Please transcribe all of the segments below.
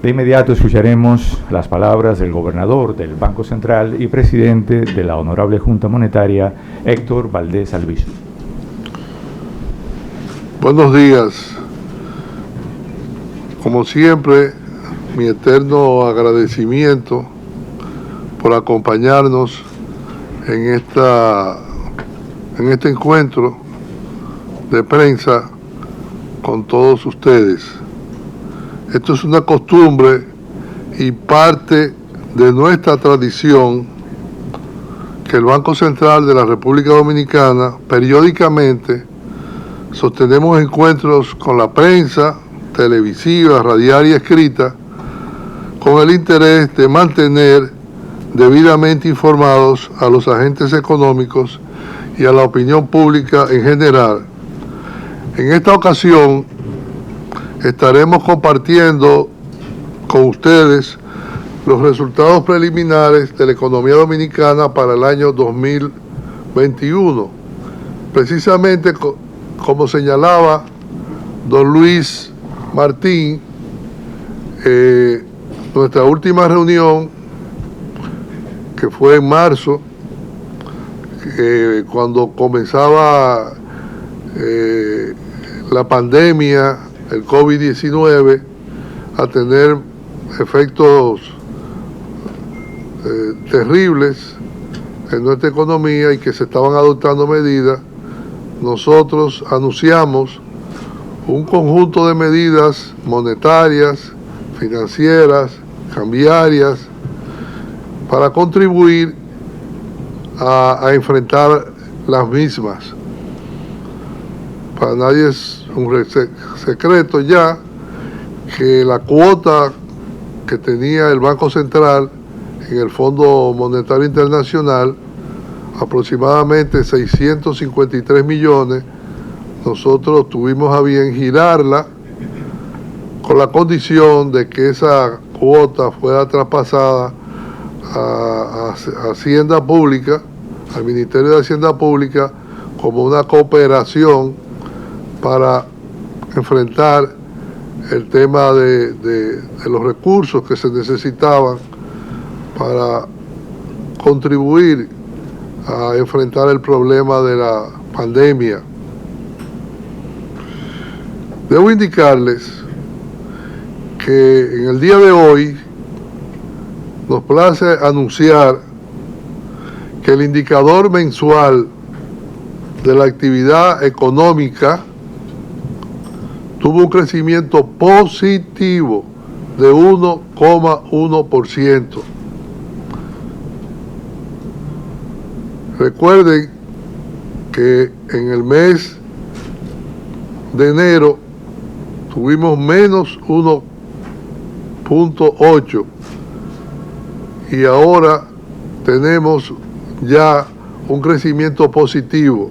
De inmediato escucharemos las palabras del gobernador del Banco Central y presidente de la Honorable Junta Monetaria, Héctor Valdés Albizu. Buenos días. Como siempre, mi eterno agradecimiento por acompañarnos en este encuentro de prensa con todos ustedes. Esto es una costumbre y parte de nuestra tradición que el Banco Central de la República Dominicana periódicamente sostenemos encuentros con la prensa televisiva, radial y escrita con el interés de mantener debidamente informados a los agentes económicos y a la opinión pública en general. En esta ocasión estaremos compartiendo con ustedes los resultados preliminares de la economía dominicana para el año 2021. Precisamente como señalaba don Luis Martín, nuestra última reunión, que fue en marzo, cuando comenzaba la pandemia, el COVID-19, a tener efectos terribles en nuestra economía y que se estaban adoptando medidas, nosotros anunciamos un conjunto de medidas monetarias, financieras, cambiarias, para contribuir a enfrentar las mismas. Para nadie es un secreto ya que la cuota que tenía el Banco Central en el Fondo Monetario Internacional, aproximadamente 653 millones, nosotros tuvimos a bien girarla con la condición de que esa cuota fuera traspasada a Hacienda Pública, al Ministerio de Hacienda Pública, como una cooperación para enfrentar el tema de los recursos que se necesitaban para contribuir a enfrentar el problema de la pandemia. Debo indicarles que en el día de hoy nos place anunciar que el indicador mensual de la actividad económica tuvo un crecimiento positivo de 1,1%. Recuerden que en el mes de enero tuvimos menos 1,8% y ahora tenemos ya un crecimiento positivo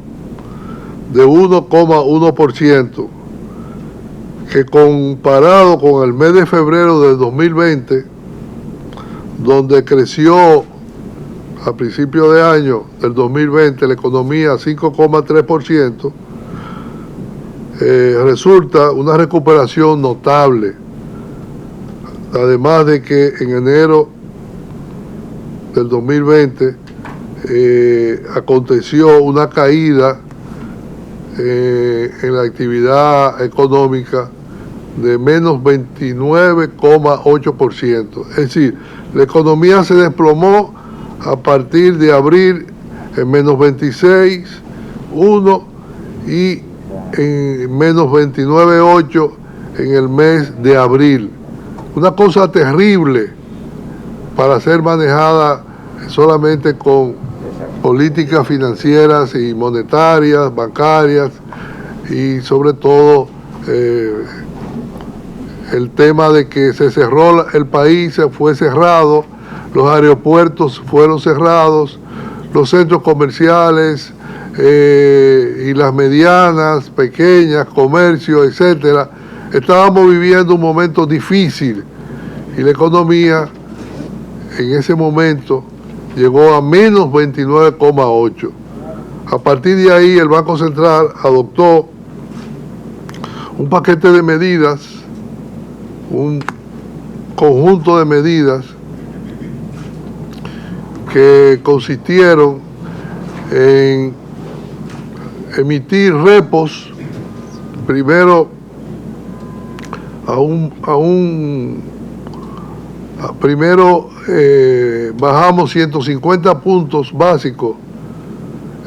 de 1,1%, que comparado con el mes de febrero del 2020, donde creció a principio de año del 2020 la economía 5,3%, resulta una recuperación notable. Además de que en enero del 2020 aconteció una caída en la actividad económica de menos 29,8%. Es decir, la economía se desplomó a partir de abril en menos 26,1% y en menos 29,8% en el mes de abril. Una cosa terrible para ser manejada solamente con políticas financieras y monetarias, bancarias, y sobre todo el tema de que se cerró el país, se fue cerrado, los aeropuertos fueron cerrados, los centros comerciales y las medianas, pequeñas, comercios, etcétera. Estábamos viviendo un momento difícil y la economía en ese momento llegó a menos 29,8%. A partir de ahí el Banco Central adoptó un paquete de medidas, un conjunto de medidas que consistieron en emitir repos, primero bajamos 150 puntos básicos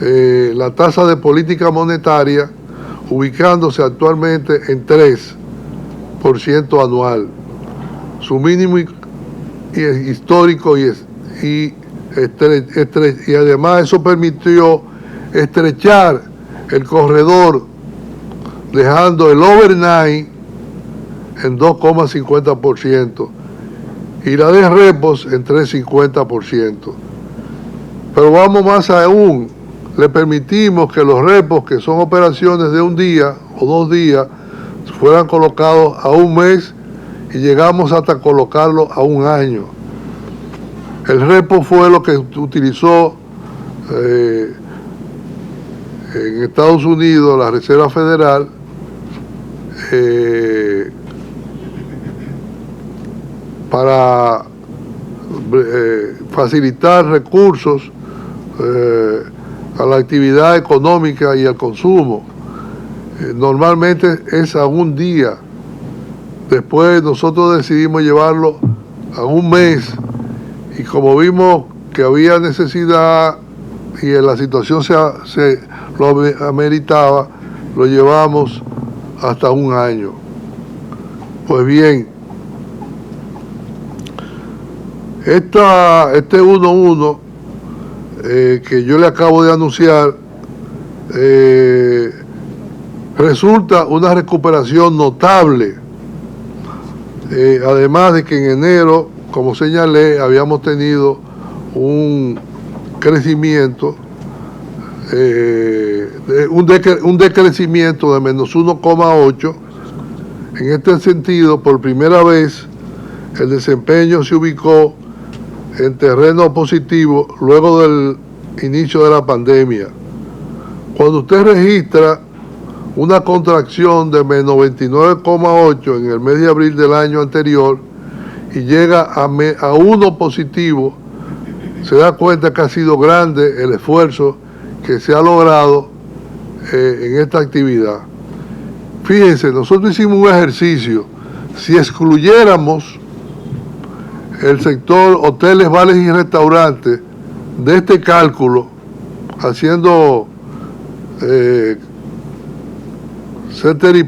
la tasa de política monetaria, ubicándose actualmente en 3% anual, su mínimo histórico, y además eso permitió estrechar el corredor, dejando el overnight en 2,50% y la de repos en 3,50%. Pero vamos más aún, le permitimos que los repos, que son operaciones de un día o 2 días, fueran colocados a un mes, y llegamos hasta colocarlo a un año. El repo fue lo que utilizó en Estados Unidos la Reserva Federal para facilitar recursos a la actividad económica y al consumo. Normalmente es a un día. Después nosotros decidimos llevarlo a un mes, y como vimos que había necesidad y la situación se lo ameritaba, lo llevamos hasta un año. Pues bien, este 1.1 que yo le acabo de anunciar resulta una recuperación notable, además de que en enero, como señalé, habíamos tenido un crecimiento, un decrecimiento de menos 1,8. En este sentido, por primera vez, el desempeño se ubicó en terreno positivo luego del inicio de la pandemia. Cuando usted registra una contracción de menos 29,8 en el mes de abril del año anterior y llega a 1 positivo, se da cuenta que ha sido grande el esfuerzo que se ha logrado en esta actividad. Fíjense, nosotros hicimos un ejercicio. Si excluyéramos el sector hoteles, bares y restaurantes de este cálculo, haciendo Ceteris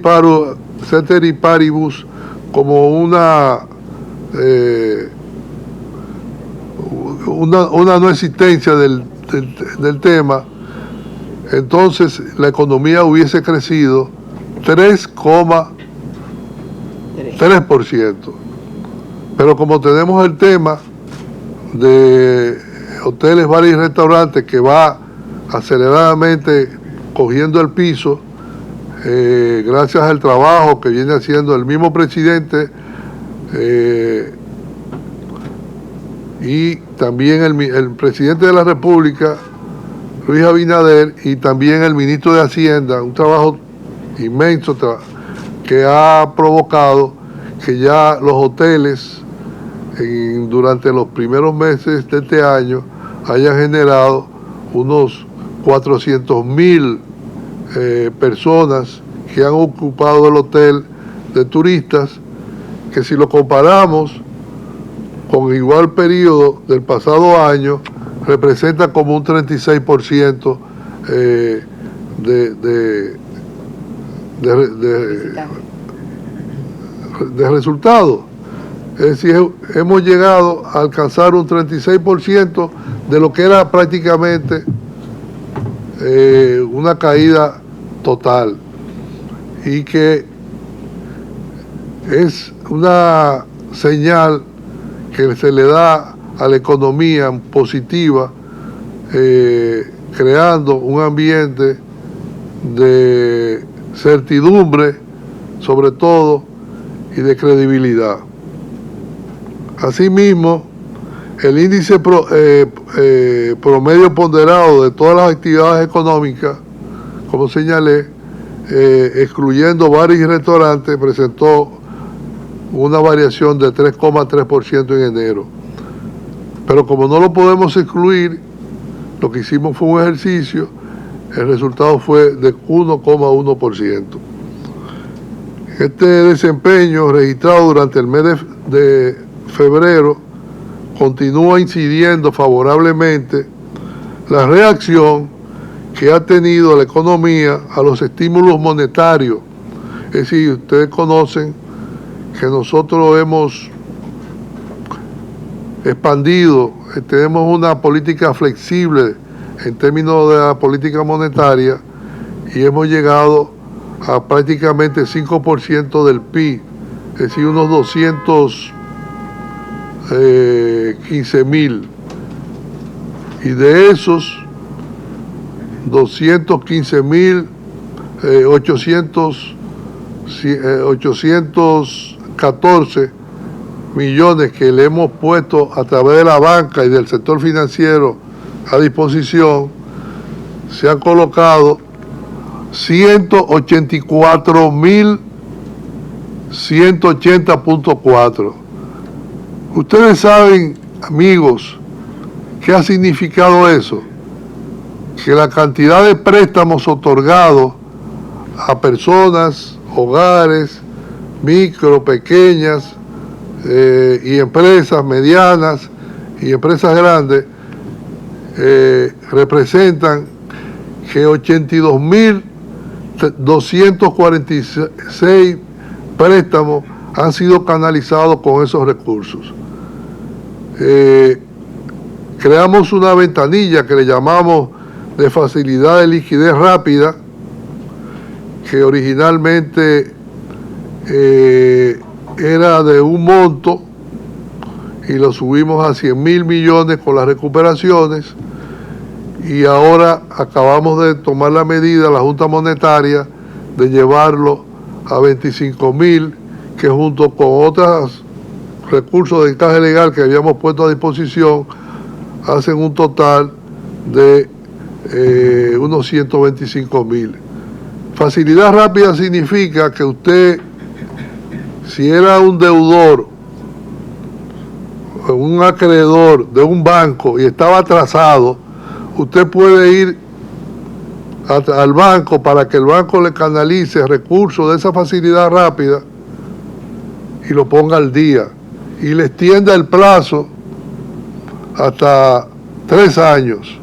Paribus como una no existencia del tema, entonces la economía hubiese crecido 3,3%. Pero como tenemos el tema de hoteles, bares y restaurantes que va aceleradamente cogiendo el piso, gracias al trabajo que viene haciendo el mismo presidente y también el presidente de la República, Luis Abinader, y también el ministro de Hacienda, un trabajo inmenso que ha provocado que ya los hoteles durante los primeros meses de este año hayan generado unos 400,000 personas que han ocupado el hotel de turistas, que si lo comparamos con el igual periodo del pasado año, representa como un 36% de resultados. Es decir, hemos llegado a alcanzar un 36% de lo que era prácticamente una caída total, y que es una señal que se le da a la economía positiva, creando un ambiente de certidumbre, sobre todo, y de credibilidad. Asimismo, el índice promedio ponderado de todas las actividades económicas, como señalé, excluyendo bares y restaurantes, presentó una variación de 3,3% en enero. Pero como no lo podemos excluir, lo que hicimos fue un ejercicio, el resultado fue de 1,1%. Este desempeño registrado durante el mes de febrero continúa incidiendo favorablemente la reacción que ha tenido la economía a los estímulos monetarios. Es decir, ustedes conocen que nosotros hemos expandido, tenemos una política flexible en términos de la política monetaria y hemos llegado a prácticamente 5% del PIB, es decir, unos 215.000. Y de esos 814 millones que le hemos puesto a través de la banca y del sector financiero a disposición, se han colocado 184.180.4. Ustedes saben, amigos, ¿qué ha significado eso? Que la cantidad de préstamos otorgados a personas, hogares, micro, pequeñas y empresas medianas y empresas grandes representan que 82.246 préstamos han sido canalizados con esos recursos. Creamos una ventanilla que le llamamos de facilidad de liquidez rápida, que originalmente era de un monto y lo subimos a 100.000 millones con las recuperaciones, y ahora acabamos de tomar la medida, la Junta Monetaria, de llevarlo a 25.000, que junto con otros recursos de encaje legal que habíamos puesto a disposición, hacen un total de unos 125.000. Facilidad rápida significa que usted, si era un deudor, un acreedor de un banco y estaba atrasado, usted puede ir al banco para que el banco le canalice recursos de esa facilidad rápida y lo ponga al día y le extienda el plazo hasta 3 años.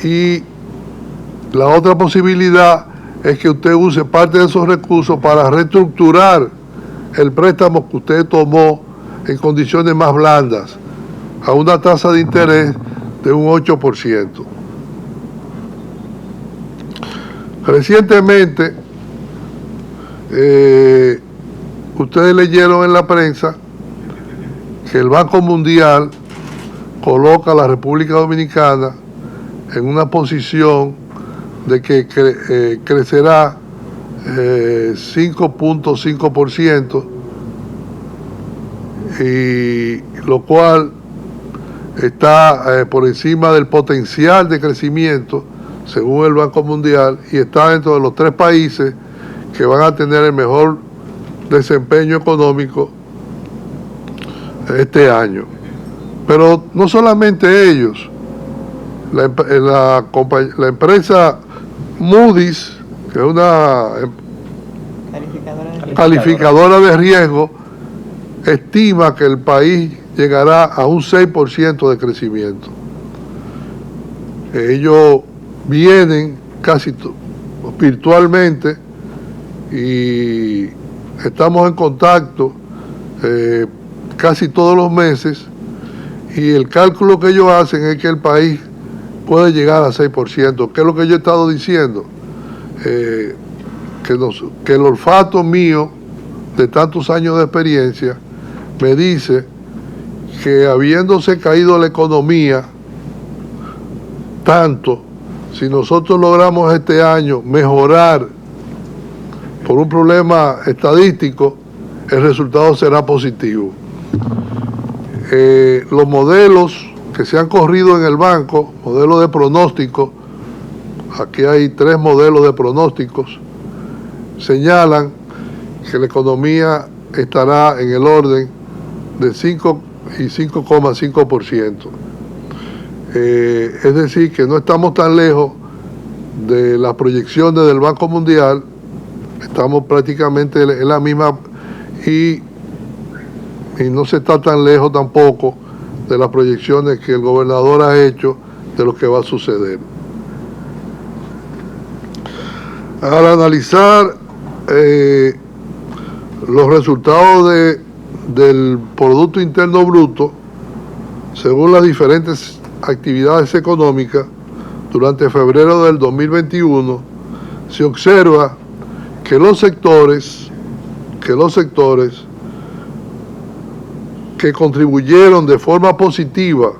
Y la otra posibilidad es que usted use parte de esos recursos para reestructurar el préstamo que usted tomó en condiciones más blandas, a una tasa de interés de un 8%. Recientemente, ustedes leyeron en la prensa que el Banco Mundial coloca a la República Dominicana en una posición de que crecerá 5.5%, y lo cual está por encima del potencial de crecimiento según el Banco Mundial, y está dentro de los 3 países que van a tener el mejor desempeño económico este año. Pero no solamente ellos, la empresa Moody's, que es una calificadora de riesgo, estima que el país llegará a un 6% de crecimiento. Ellos vienen casi virtualmente y estamos en contacto casi todos los meses, y el cálculo que ellos hacen es que el país puede llegar a 6%, que es lo que yo he estado diciendo, que el olfato mío de tantos años de experiencia me dice que, habiéndose caído la economía tanto, si nosotros logramos este año mejorar por un problema estadístico, el resultado será positivo. Los modelos que se han corrido en el banco, modelos de pronóstico, aquí hay 3 modelos de pronósticos, señalan que la economía estará en el orden de 5 y 5,5%. Es decir, que no estamos tan lejos de las proyecciones del Banco Mundial, estamos prácticamente en la misma y no se está tan lejos tampoco de las proyecciones que el gobernador ha hecho de lo que va a suceder. Al analizar los resultados del Producto Interno Bruto, según las diferentes actividades económicas, durante febrero del 2021, se observa que los sectores que contribuyeron de forma positiva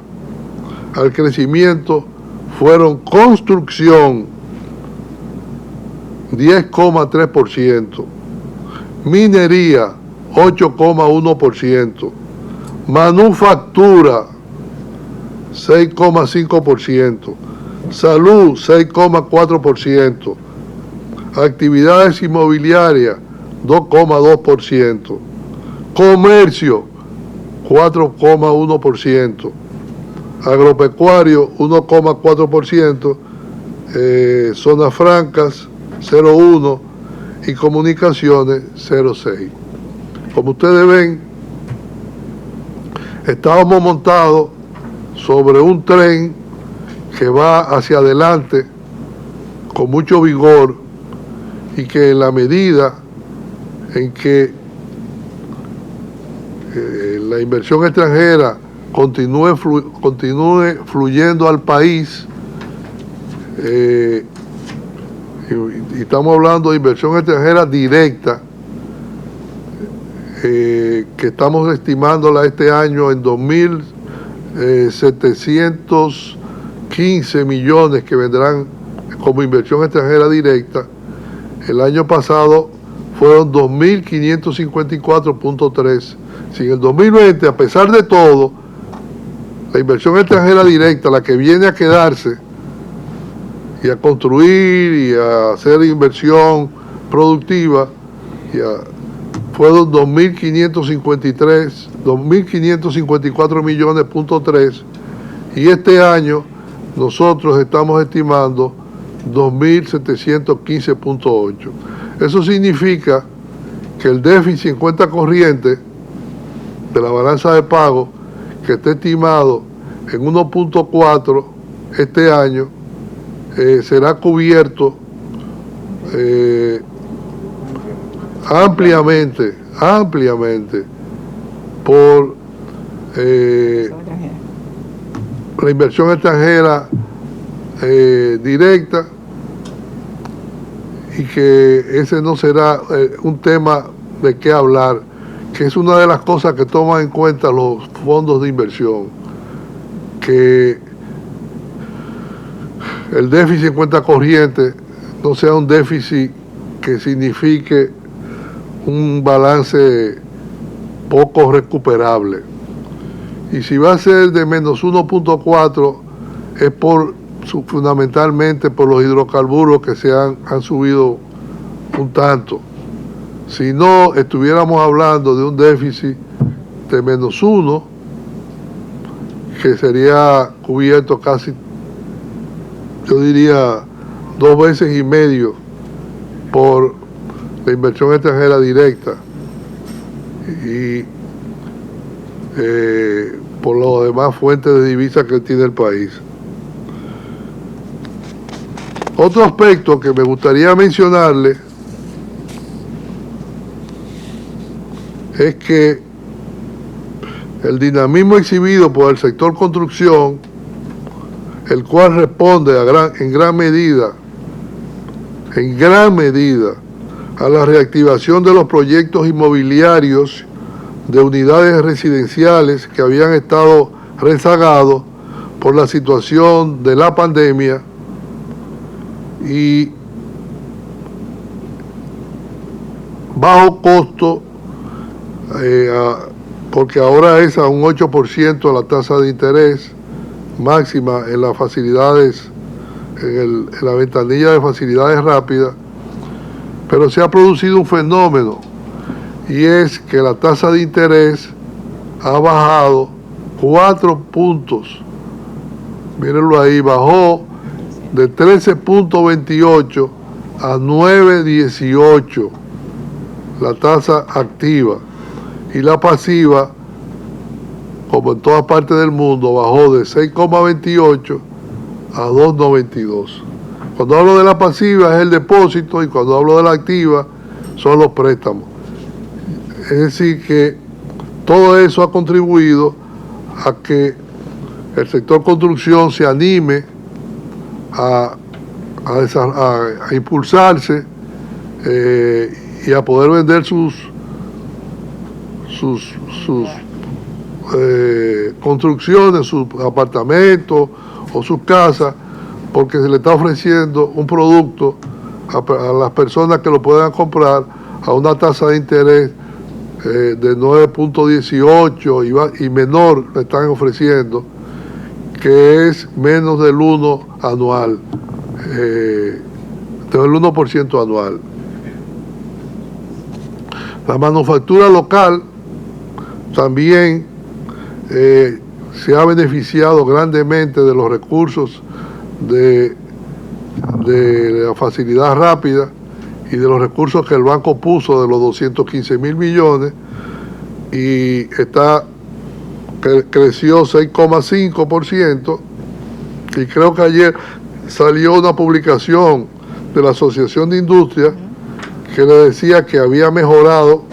al crecimiento fueron construcción, 10,3%, minería, 8,1%, manufactura, 6,5%, salud, 6,4%, actividades inmobiliarias, 2,2%, comercio, 4,1%, agropecuario, 1,4%, zonas francas, 0,1%, y comunicaciones, 0,6%. Como ustedes ven, estábamos montados sobre un tren que va hacia adelante con mucho vigor y que en la medida en que la inversión extranjera continúe fluyendo al país, y estamos hablando de inversión extranjera directa, que estamos estimándola este año en 2.715 millones que vendrán como inversión extranjera directa. El año pasado fueron 2.554.3. Si en el 2020, a pesar de todo, la inversión extranjera directa, la que viene a quedarse y a construir y a hacer inversión productiva, fueron 2.554 millones, y este año nosotros estamos estimando 2.715.8. Eso significa que el déficit en cuenta corriente de la balanza de pago, que está estimado en 1.4 este año, será cubierto ampliamente por la inversión extranjera directa, y que ese no será un tema de qué hablar, que es una de las cosas que toman en cuenta los fondos de inversión, que el déficit en cuenta corriente no sea un déficit que signifique un balance poco recuperable. Y si va a ser de menos 1.4, es fundamentalmente por los hidrocarburos que han subido un tanto. Si no, estuviéramos hablando de un déficit de menos 1, que sería cubierto casi, yo diría, 2 veces y medio por la inversión extranjera directa y por las demás fuentes de divisas que tiene el país. Otro aspecto que me gustaría mencionarle es que el dinamismo exhibido por el sector construcción, el cual responde en gran medida a la reactivación de los proyectos inmobiliarios de unidades residenciales que habían estado rezagados por la situación de la pandemia, y bajo costo, porque ahora es a un 8% la tasa de interés máxima en las facilidades, en la ventanilla de facilidades rápidas, pero se ha producido un fenómeno, y es que la tasa de interés ha bajado 4 puntos. Mírenlo ahí, bajó de 13.28 a 9.18 la tasa activa, y la pasiva, como en todas partes del mundo, bajó de 6.28 a 2.92. Cuando hablo de la pasiva es el depósito, y cuando hablo de la activa son los préstamos. Es decir que todo eso ha contribuido a que el sector construcción se anime a impulsarse y a poder vender sus construcciones, sus apartamentos o sus casas, porque se le está ofreciendo un producto a las personas que lo puedan comprar a una tasa de interés de 9.18 y menor, le están ofreciendo, que es menos del 1 anual, del 1% anual. La manufactura local también se ha beneficiado grandemente de los recursos de la facilidad rápida y de los recursos que el banco puso, de los 215.000 millones, y creció 6,5%, y creo que ayer salió una publicación de la Asociación de Industria que le decía que había mejorado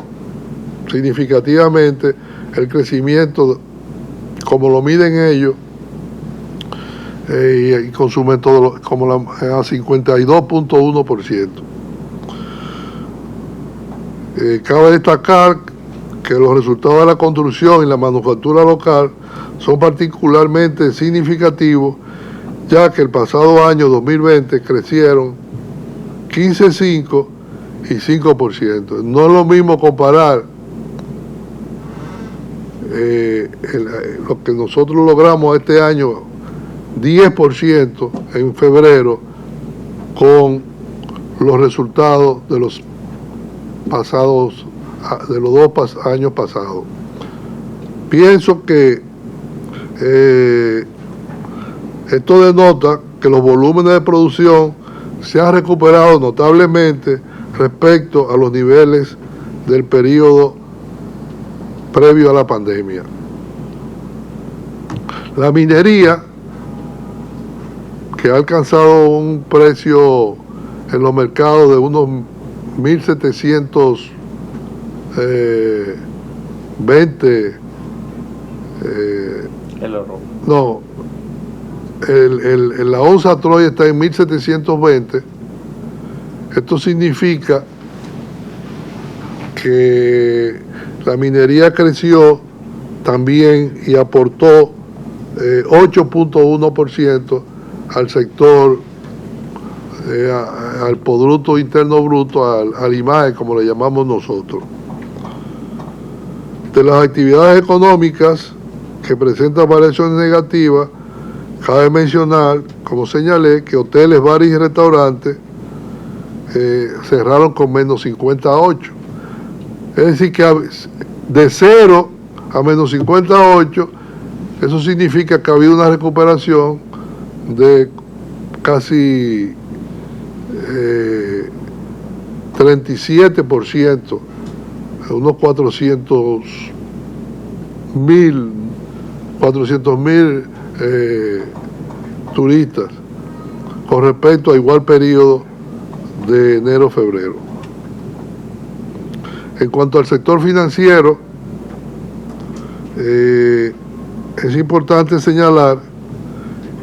significativamente el crecimiento, como lo miden ellos, y con su método, como a 52.1%. Cabe destacar que los resultados de la construcción y la manufactura local son particularmente significativos, ya que el pasado año 2020 crecieron 15,5% y 5%. No es lo mismo comparar lo que nosotros logramos este año, 10% en febrero, con los resultados de los pasados, de los 2 años pasados. Pienso que esto denota que los volúmenes de producción se han recuperado notablemente respecto a los niveles del periodo previo a la pandemia. La minería, que ha alcanzado un precio en los mercados de unos 1.720, la onza Troy está en 1.720. Esto significa que la minería creció también y aportó 8.1% al sector, al Producto Interno Bruto, al IMAE, como le llamamos nosotros. De las actividades económicas que presentan variaciones negativas, cabe mencionar, como señalé, que hoteles, bares y restaurantes cerraron con menos 58. Es decir, que de 0 a menos 58, eso significa que ha habido una recuperación de casi 37%, unos 400.000 turistas con respecto a igual periodo de enero-febrero. En cuanto al sector financiero, es importante señalar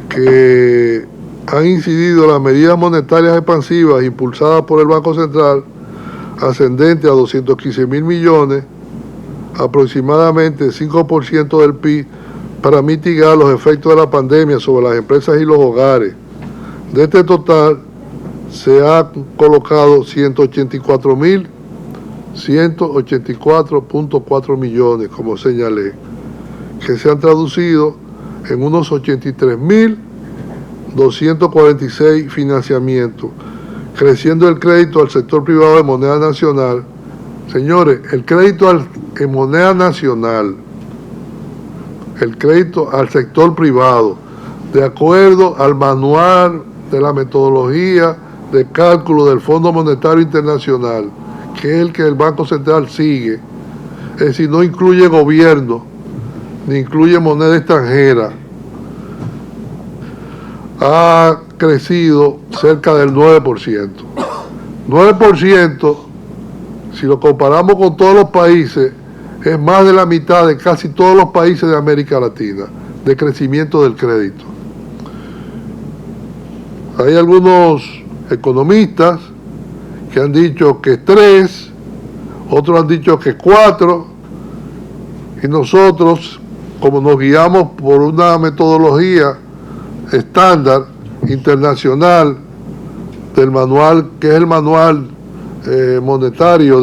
que han incidido las medidas monetarias expansivas impulsadas por el Banco Central, ascendente a 215.000 millones, aproximadamente 5% del PIB, para mitigar los efectos de la pandemia sobre las empresas y los hogares. De este total, se han colocado 184.4 millones, como señalé, que se han traducido en unos 83.246 financiamientos, creciendo el crédito al sector privado de moneda nacional Señores, el crédito en moneda nacional, el crédito al sector privado, de acuerdo al manual de la metodología de cálculo del Fondo Monetario Internacional, que es el que el Banco Central sigue, es decir, no incluye gobierno, ni incluye moneda extranjera, ha crecido cerca del 9%. 9%, si lo comparamos con todos los países, es más de la mitad de casi todos los países de América Latina, de crecimiento del crédito. Hay algunos economistas que han dicho que 3, otros han dicho que 4, y nosotros, como nos guiamos por una metodología estándar internacional del manual, que es el manual monetario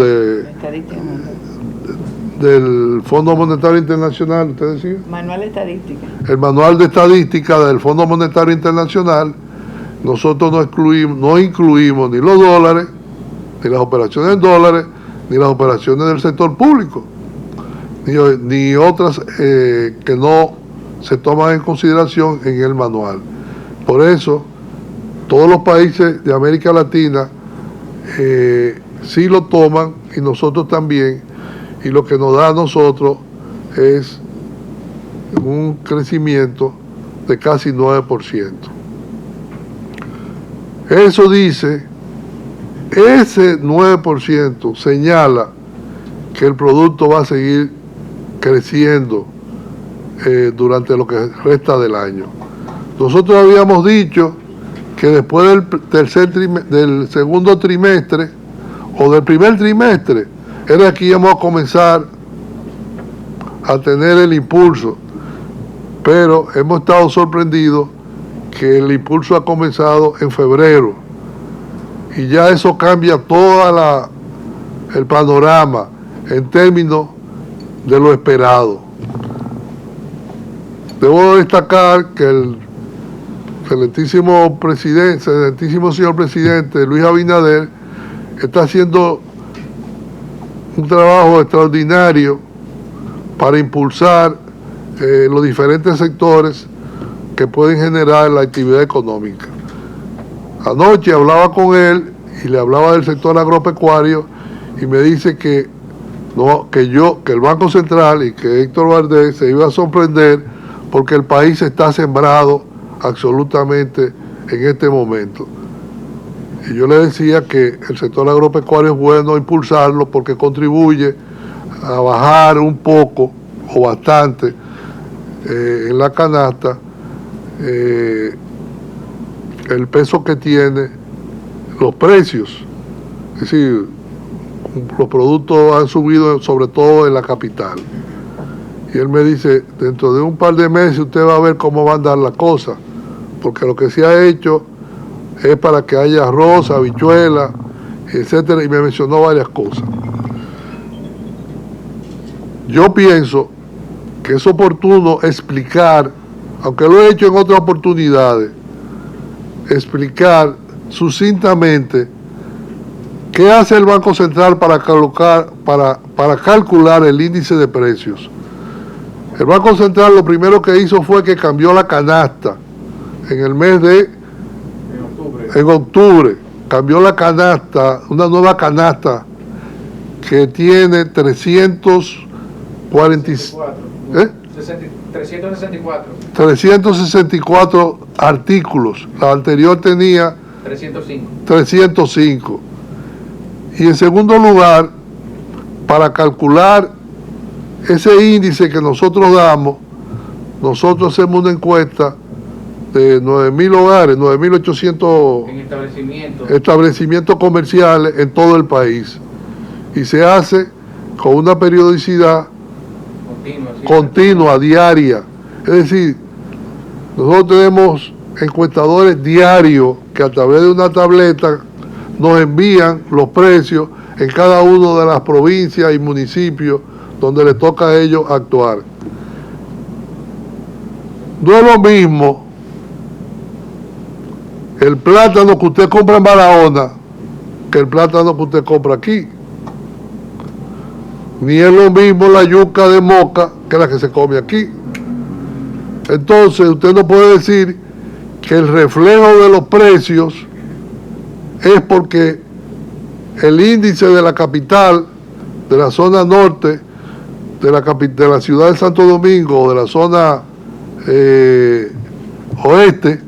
del Fondo Monetario Internacional, ¿usted decía? Manual de estadística. El manual de estadística del Fondo Monetario Internacional, nosotros no incluimos ni los dólares, ni las operaciones en dólares, ni las operaciones del sector público, ni otras que no se toman en consideración en el manual. Por eso, todos los países de América Latina sí lo toman, y nosotros también, y lo que nos da a nosotros es un crecimiento de casi 9%. Eso dice, ese 9% señala que el producto va a seguir creciendo durante lo que resta del año. Nosotros habíamos dicho que después del segundo trimestre o del primer trimestre era que íbamos a comenzar a tener el impulso, pero hemos estado sorprendidos que el impulso ha comenzado en febrero, y ya eso cambia todo el panorama en términos de lo esperado. Debo destacar que el excelentísimo señor presidente Luis Abinader está haciendo un trabajo extraordinario para impulsar los diferentes sectores que pueden generar la actividad económica. Anoche hablaba con él y le hablaba del sector agropecuario, y me dice que el Banco Central y que Héctor Valdés se iba a sorprender porque el país está sembrado absolutamente en este momento. Y yo le decía que el sector agropecuario es bueno impulsarlo porque contribuye a bajar un poco o bastante en la canasta el peso que tiene los precios. Es decir, los productos han subido sobre todo en la capital. Y él me dice, dentro de un par de meses usted va a ver cómo va a andar la cosa, porque lo que se ha hecho es para que haya arroz, habichuela, etcétera, y me mencionó varias cosas. Yo pienso que es oportuno explicar, aunque lo he hecho en otras oportunidades, explicar sucintamente qué hace el Banco Central para calcular el índice de precios. El Banco Central lo primero que hizo fue que cambió la canasta en el mes de octubre, cambió la canasta, una nueva canasta que tiene 364 artículos. La anterior tenía 305. Y en segundo lugar, para calcular ese índice que nosotros damos, nosotros hacemos una encuesta de 9.000 hogares, 9.800 establecimientos comerciales en todo el país. Y se hace con una periodicidad continua, diaria. Es decir, nosotros tenemos encuestadores diarios que a través de una tableta nos envían los precios en cada una de las provincias y municipios donde les toca a ellos actuar. No es lo mismo el plátano que usted compra en Barahona que el plátano que usted compra aquí. ni es lo mismo la yuca de Moca que la que se come aquí. Entonces usted no puede decir que el reflejo de los precios es porque el índice de la capital, de la zona norte, de la ciudad de Santo Domingo, o de la zona oeste,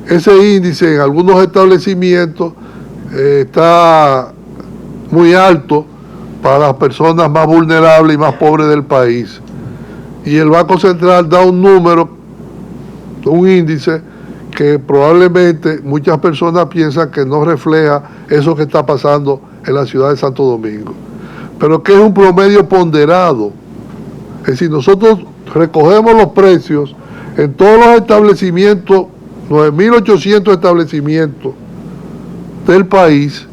ese índice en algunos establecimientos está muy alto para las personas más vulnerables y más pobres del país. Y el Banco Central da un número, un índice, que probablemente muchas personas piensan que no refleja eso que está pasando en la ciudad de Santo Domingo. Pero que es un promedio ponderado. Es decir, nosotros recogemos los precios en todos los establecimientos, 9.800 establecimientos del país,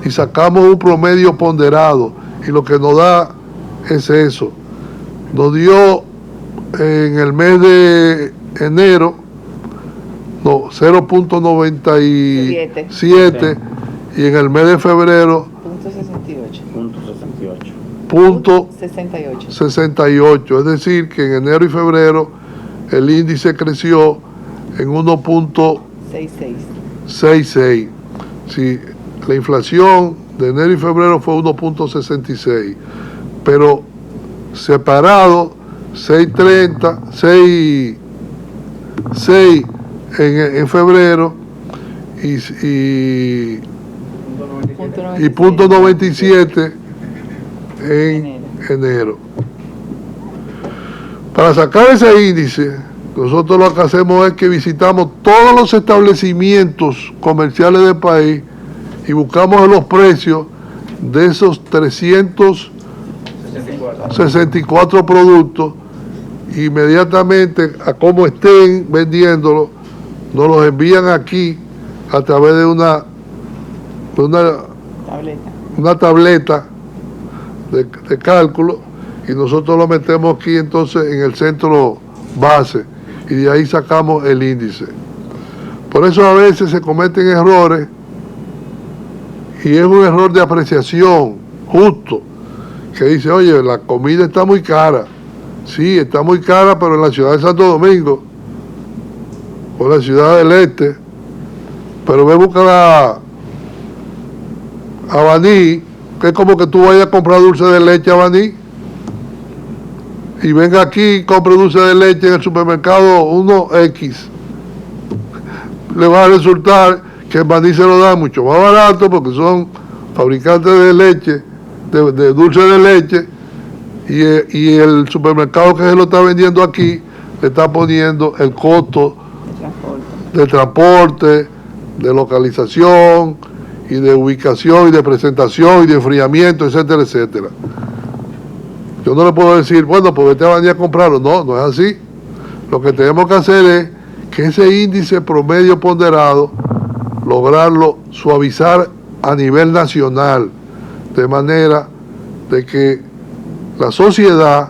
y sacamos un promedio ponderado, y lo que nos da es eso. Nos dio en el mes de enero 0.97 y en el mes de febrero punto 68. Es decir, que en enero y febrero el índice creció en 1.66. Sí, la inflación de enero y febrero fue 1.66, pero separado 6.30, 6 en febrero y .97 en enero. Para sacar ese índice, nosotros lo que hacemos es que visitamos todos los establecimientos comerciales del país y buscamos los precios de esos 364 productos. Inmediatamente, a cómo estén vendiéndolo, nos los envían aquí a través de una tableta de cálculo, y nosotros lo metemos aquí entonces en el centro base, y de ahí sacamos el índice. Por eso a veces se cometen errores, y es un error de apreciación justo, que dice, oye, la comida está muy cara. Sí, está muy cara, pero en la ciudad de Santo Domingo, o en la ciudad del Este, pero ve, buscar a Baní, que es como que tú vayas a comprar dulce de leche a Baní, y venga aquí y compre dulce de leche en el supermercado 1X. Le va a resultar que en Baní se lo da mucho más barato, porque son fabricantes de leche, de dulce de leche, y el supermercado que se lo está vendiendo aquí le está poniendo el costo de transporte, de localización, y de ubicación, y de presentación, y de enfriamiento, etcétera, etcétera. Yo no le puedo decir, bueno, pues vete a venir a comprarlo. No, no es así. Lo que tenemos que hacer es que ese índice promedio ponderado, lograrlo suavizar a nivel nacional, de manera de que la sociedad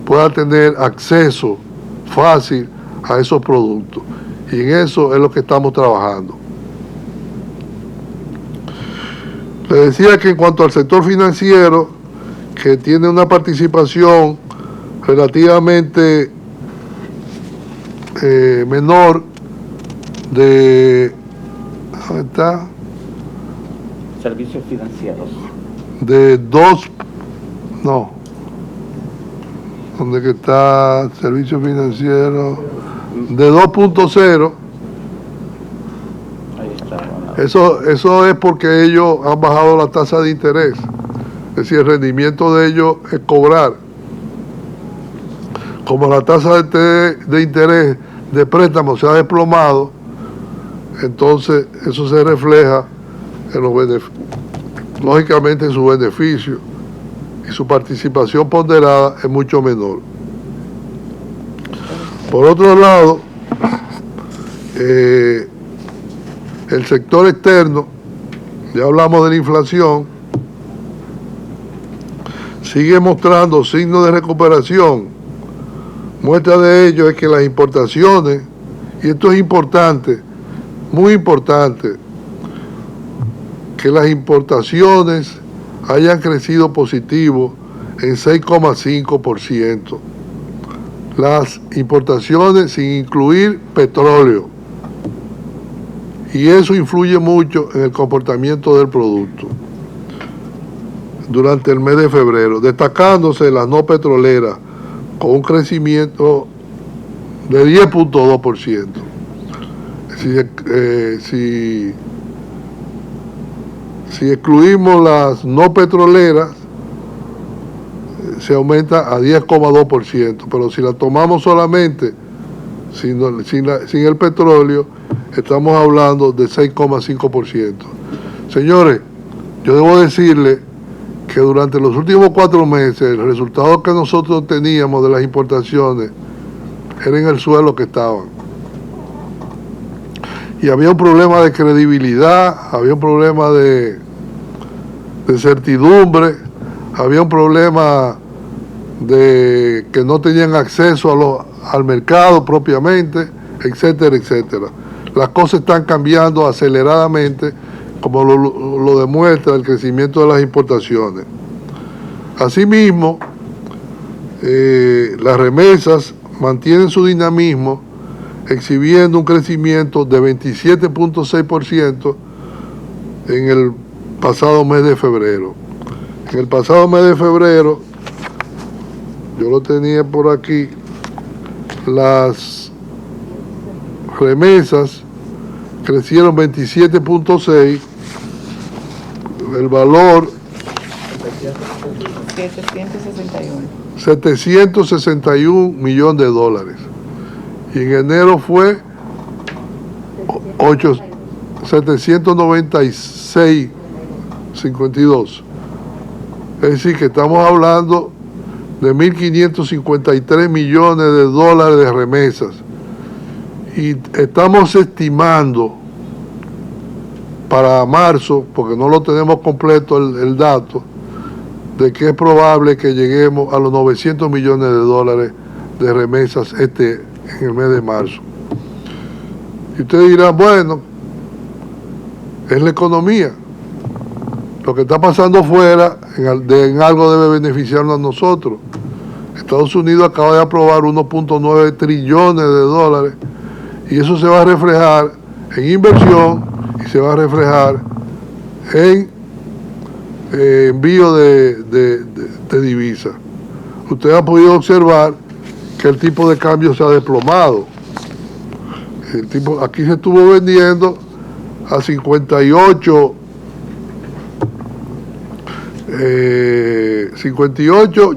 pueda tener acceso fácil a esos productos. Y en eso es lo que estamos trabajando. Le decía que en cuanto al sector financiero, que tiene una participación relativamente menor de... ¿Dónde está? Servicios financieros. De 2... No. ¿Dónde que está servicio financiero? De 2.0. Ahí está. Eso es porque ellos han bajado la tasa de interés. Es decir, el rendimiento de ellos es cobrar. Como la tasa de interés de préstamo se ha desplomado, entonces eso se refleja en los lógicamente en su beneficio, y su participación ponderada es mucho menor. Por otro lado, el sector externo, ya hablamos de la inflación, sigue mostrando signos de recuperación. Muestra de ello es que las importaciones, y esto es importante, muy importante, que las importaciones hayan crecido positivo en 6,5%. Las importaciones sin incluir petróleo. Y eso influye mucho en el comportamiento del producto durante el mes de febrero, destacándose las no petroleras con un crecimiento de 10,2%. Si excluimos las no petroleras, se aumenta a 10,2%, pero si la tomamos solamente sin el petróleo, estamos hablando de 6,5%. Señores, yo debo decirle que durante los últimos 4 meses el resultado que nosotros teníamos de las importaciones era en el suelo que estaban. Y había un problema de credibilidad, había un problema de certidumbre, había un problema de que no tenían acceso al mercado propiamente, etcétera, etcétera. Las cosas están cambiando aceleradamente, como lo demuestra el crecimiento de las importaciones. Asimismo, las remesas mantienen su dinamismo, exhibiendo un crecimiento de 27,6% en el pasado mes de febrero. En el pasado mes de febrero, yo lo tenía por aquí, las remesas crecieron 27,6%, el valor 761 millones de dólares. Y en enero fue 796,52. Es decir, que estamos hablando de 1.553 millones de dólares de remesas. Y estamos estimando para marzo, porque no lo tenemos completo el dato, de que es probable que lleguemos a los 900 millones de dólares de remesas en el mes de marzo. Y ustedes dirán, bueno, es la economía. Lo que está pasando fuera en algo debe beneficiarnos a nosotros. Estados Unidos acaba de aprobar 1,9 trillones de dólares y eso se va a reflejar en inversión y se va a reflejar en envío de divisas. Ustedes han podido observar que el tipo de cambio se ha desplomado. Aquí se estuvo vendiendo a 58,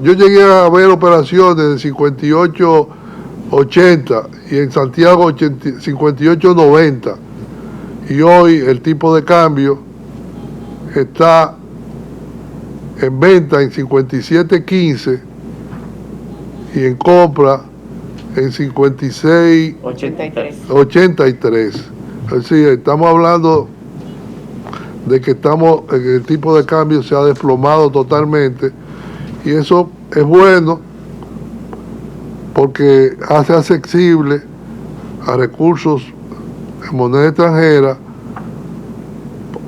yo llegué a ver operaciones de 58.80 y en Santiago 58.90, y hoy el tipo de cambio está en venta en 57.15 y en compra en 56.83. Es decir, estamos hablando de que el tipo de cambio se ha desplomado totalmente, y eso es bueno porque hace accesible a recursos en moneda extranjera,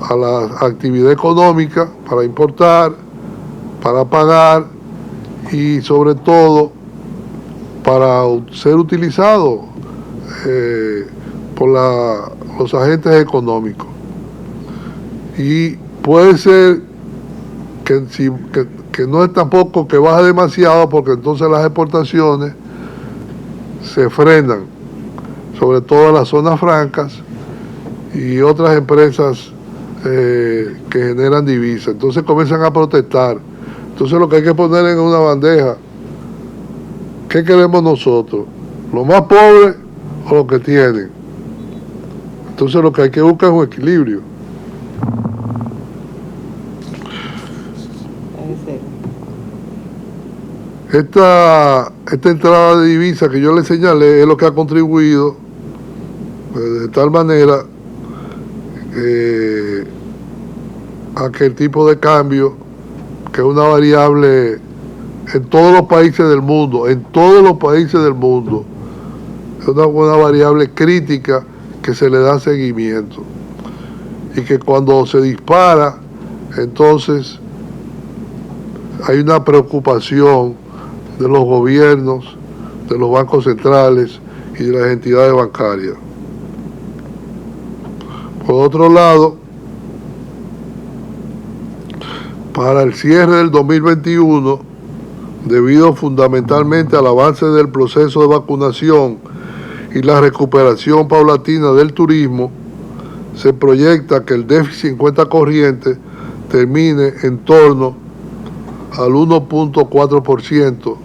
a la actividad económica, para importar, para pagar y sobre todo para ser utilizado por los agentes económicos. Y puede ser que no es tampoco que baje demasiado, porque entonces las exportaciones se frenan, sobre todo en las zonas francas y otras empresas que generan divisas. Entonces comienzan a protestar. Entonces lo que hay que poner en una bandeja, ¿qué queremos nosotros? ¿Los más pobres o los que tienen? Entonces lo que hay que buscar es un equilibrio. Esta entrada de divisas que yo le señalé es lo que ha contribuido de tal manera a que el tipo de cambio, que es una variable en todos los países del mundo, es una variable crítica que se le da seguimiento, y que cuando se dispara, entonces hay una preocupación de los gobiernos, de los bancos centrales y de las entidades bancarias. Por otro lado, para el cierre del 2021, debido fundamentalmente al avance del proceso de vacunación y la recuperación paulatina del turismo, se proyecta que el déficit en cuenta corriente termine en torno al 1.4%,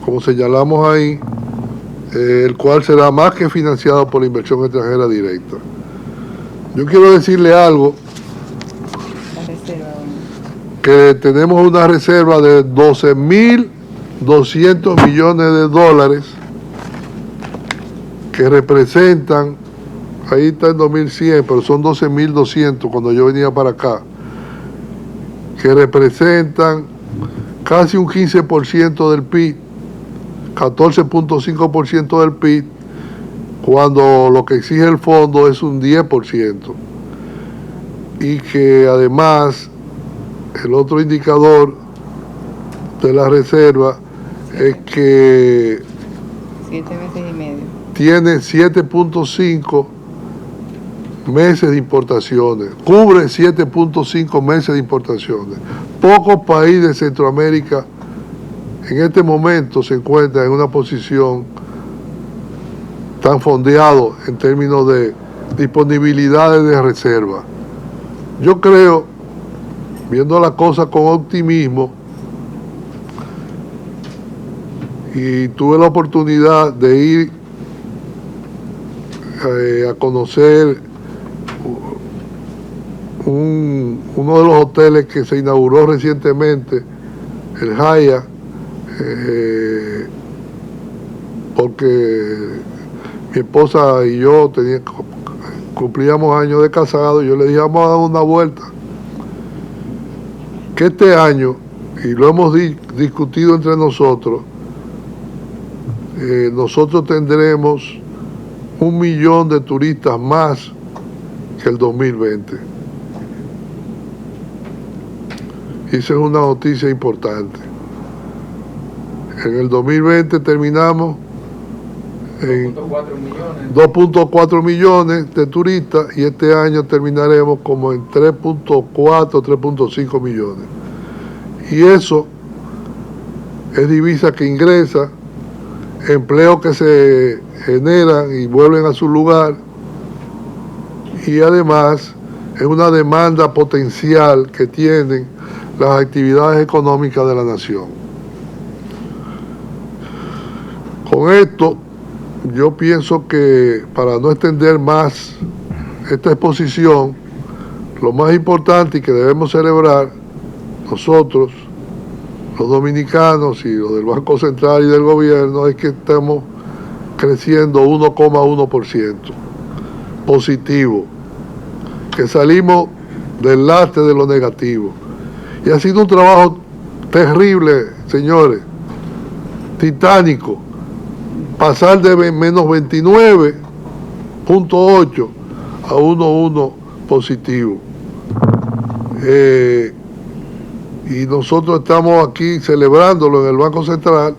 como señalamos ahí, el cual será más que financiado por la inversión extranjera directa. Yo quiero decirle algo, que tenemos una reserva de 12.200 millones de dólares, que representan, ahí está en 2.100, pero son 12.200 cuando yo venía para acá, que representan casi un 15% del PIB, 14.5% del PIB, cuando lo que exige el fondo es un 10%. Y que además el otro indicador de la reserva es que 7 meses y medio. Tiene 7.5 meses de importaciones, cubre 7.5 meses de importaciones. Pocos países de Centroamérica en este momento se encuentran en una posición tan fondeado en términos de disponibilidades de reserva. Yo creo, viendo la cosa con optimismo, y tuve la oportunidad de ir a conocer uno de los hoteles que se inauguró recientemente, el Hyatt, porque mi esposa y yo cumplíamos años de casado, y yo le dije, vamos a dar una vuelta. Que este año, y lo hemos discutido entre nosotros, nosotros tendremos 1 millón de turistas más que el 2020. Y esa es una noticia importante. En el 2020 terminamos en 2.4 millones de turistas, y este año terminaremos como en 3.4, 3.5 millones. Y eso es divisa que ingresa, empleos que se generan y vuelven a su lugar, y además es una demanda potencial que tienen las actividades económicas de la nación. Con esto, yo pienso que, para no extender más esta exposición, lo más importante y que debemos celebrar nosotros, los dominicanos y los del Banco Central y del gobierno, es que estamos creciendo 1,1%, positivo, que salimos del lastre de lo negativo. Y ha sido un trabajo terrible, señores, titánico, pasar de menos 29.8 a 1,1 positivo. Y nosotros estamos aquí celebrándolo en el Banco Central,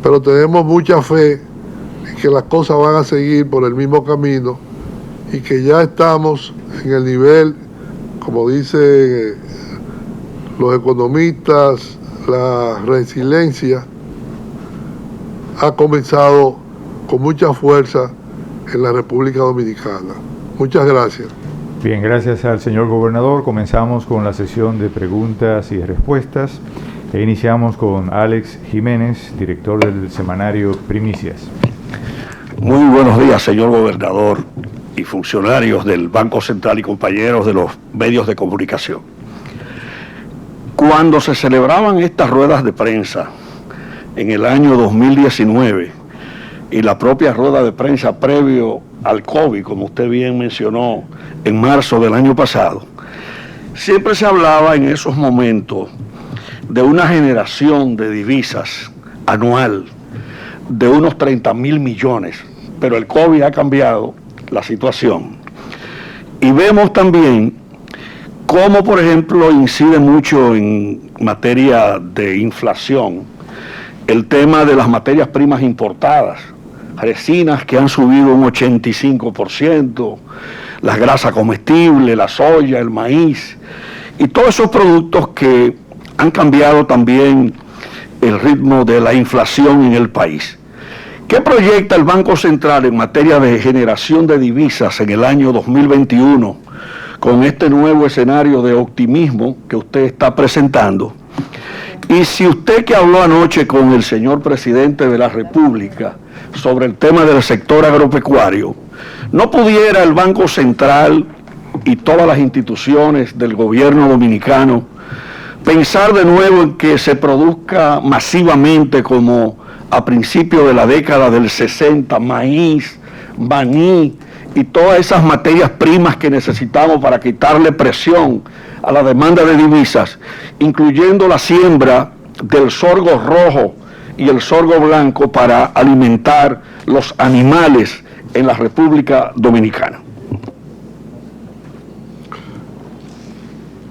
pero tenemos mucha fe en que las cosas van a seguir por el mismo camino, y que ya estamos en el nivel, como dicen los economistas, la resiliencia ha comenzado con mucha fuerza en la República Dominicana. Muchas gracias. Bien, gracias al señor gobernador. Comenzamos con la sesión de preguntas y respuestas. E iniciamos con Alex Jiménez, director del semanario Primicias. Muy buenos días, señor gobernador y funcionarios del Banco Central y compañeros de los medios de comunicación. Cuando se celebraban estas ruedas de prensa en el año 2019 y la propia rueda de prensa previo al COVID, como usted bien mencionó, en marzo del año pasado, siempre se hablaba en esos momentos de una generación de divisas anual de unos 30.000 millones, pero el COVID ha cambiado la situación. Y vemos también como por ejemplo incide mucho en materia de inflación el tema de las materias primas importadas, resinas que han subido un 85%, las grasas comestibles, la soya, el maíz y todos esos productos que han cambiado también el ritmo de la inflación en el país. ¿Qué proyecta el Banco Central en materia de generación de divisas en el año 2021 con este nuevo escenario de optimismo que usted está presentando? Y si usted, que habló anoche con el señor presidente de la República sobre el tema del sector agropecuario, ¿no pudiera el Banco Central y todas las instituciones del gobierno dominicano pensar de nuevo en que se produzca masivamente, como a principios de la década del 60, maíz, maní y todas esas materias primas que necesitamos para quitarle presión a la demanda de divisas, incluyendo la siembra del sorgo rojo y el sorgo blanco para alimentar los animales en la República Dominicana?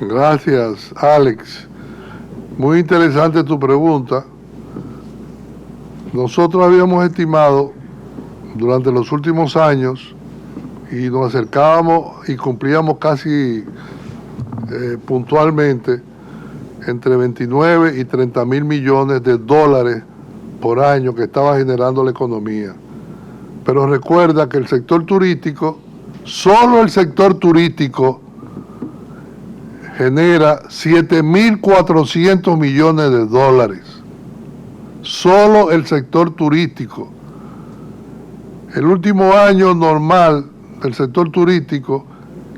Gracias, Alex. Muy interesante tu pregunta. Nosotros habíamos estimado durante los últimos años, y nos acercábamos y cumplíamos casi puntualmente, entre 29 y 30 mil millones de dólares por año que estaba generando la economía. Pero recuerda que el sector turístico, solo el sector turístico, genera 7.400 millones de dólares. Solo el sector turístico. El último año normal del sector turístico,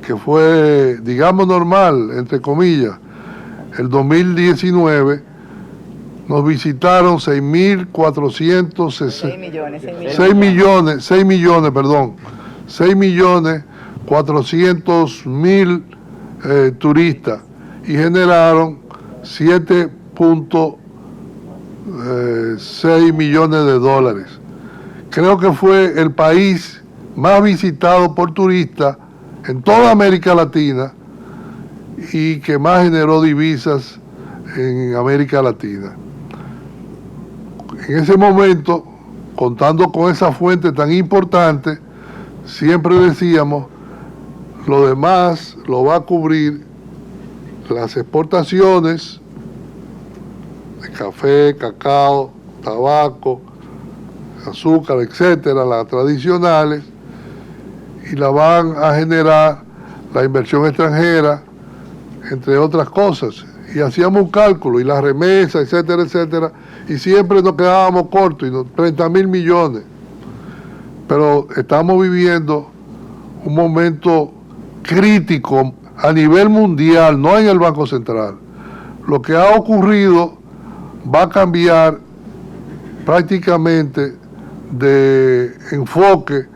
que fue, digamos, normal, entre comillas, el 2019, nos visitaron 6 millones 400 mil turistas y generaron 7.6 millones de dólares. Creo que fue el país más visitado por turistas en toda América Latina y que más generó divisas en América Latina. En ese momento, contando con esa fuente tan importante, siempre decíamos, lo demás lo va a cubrir las exportaciones de café, cacao, tabaco, azúcar, etcétera, las tradicionales, y la van a generar la inversión extranjera, entre otras cosas. Y hacíamos un cálculo, y la remesa, etcétera, etcétera, y siempre nos quedábamos cortos, y 30 mil millones. Pero estamos viviendo un momento crítico a nivel mundial, no en el Banco Central. Lo que ha ocurrido va a cambiar prácticamente de enfoque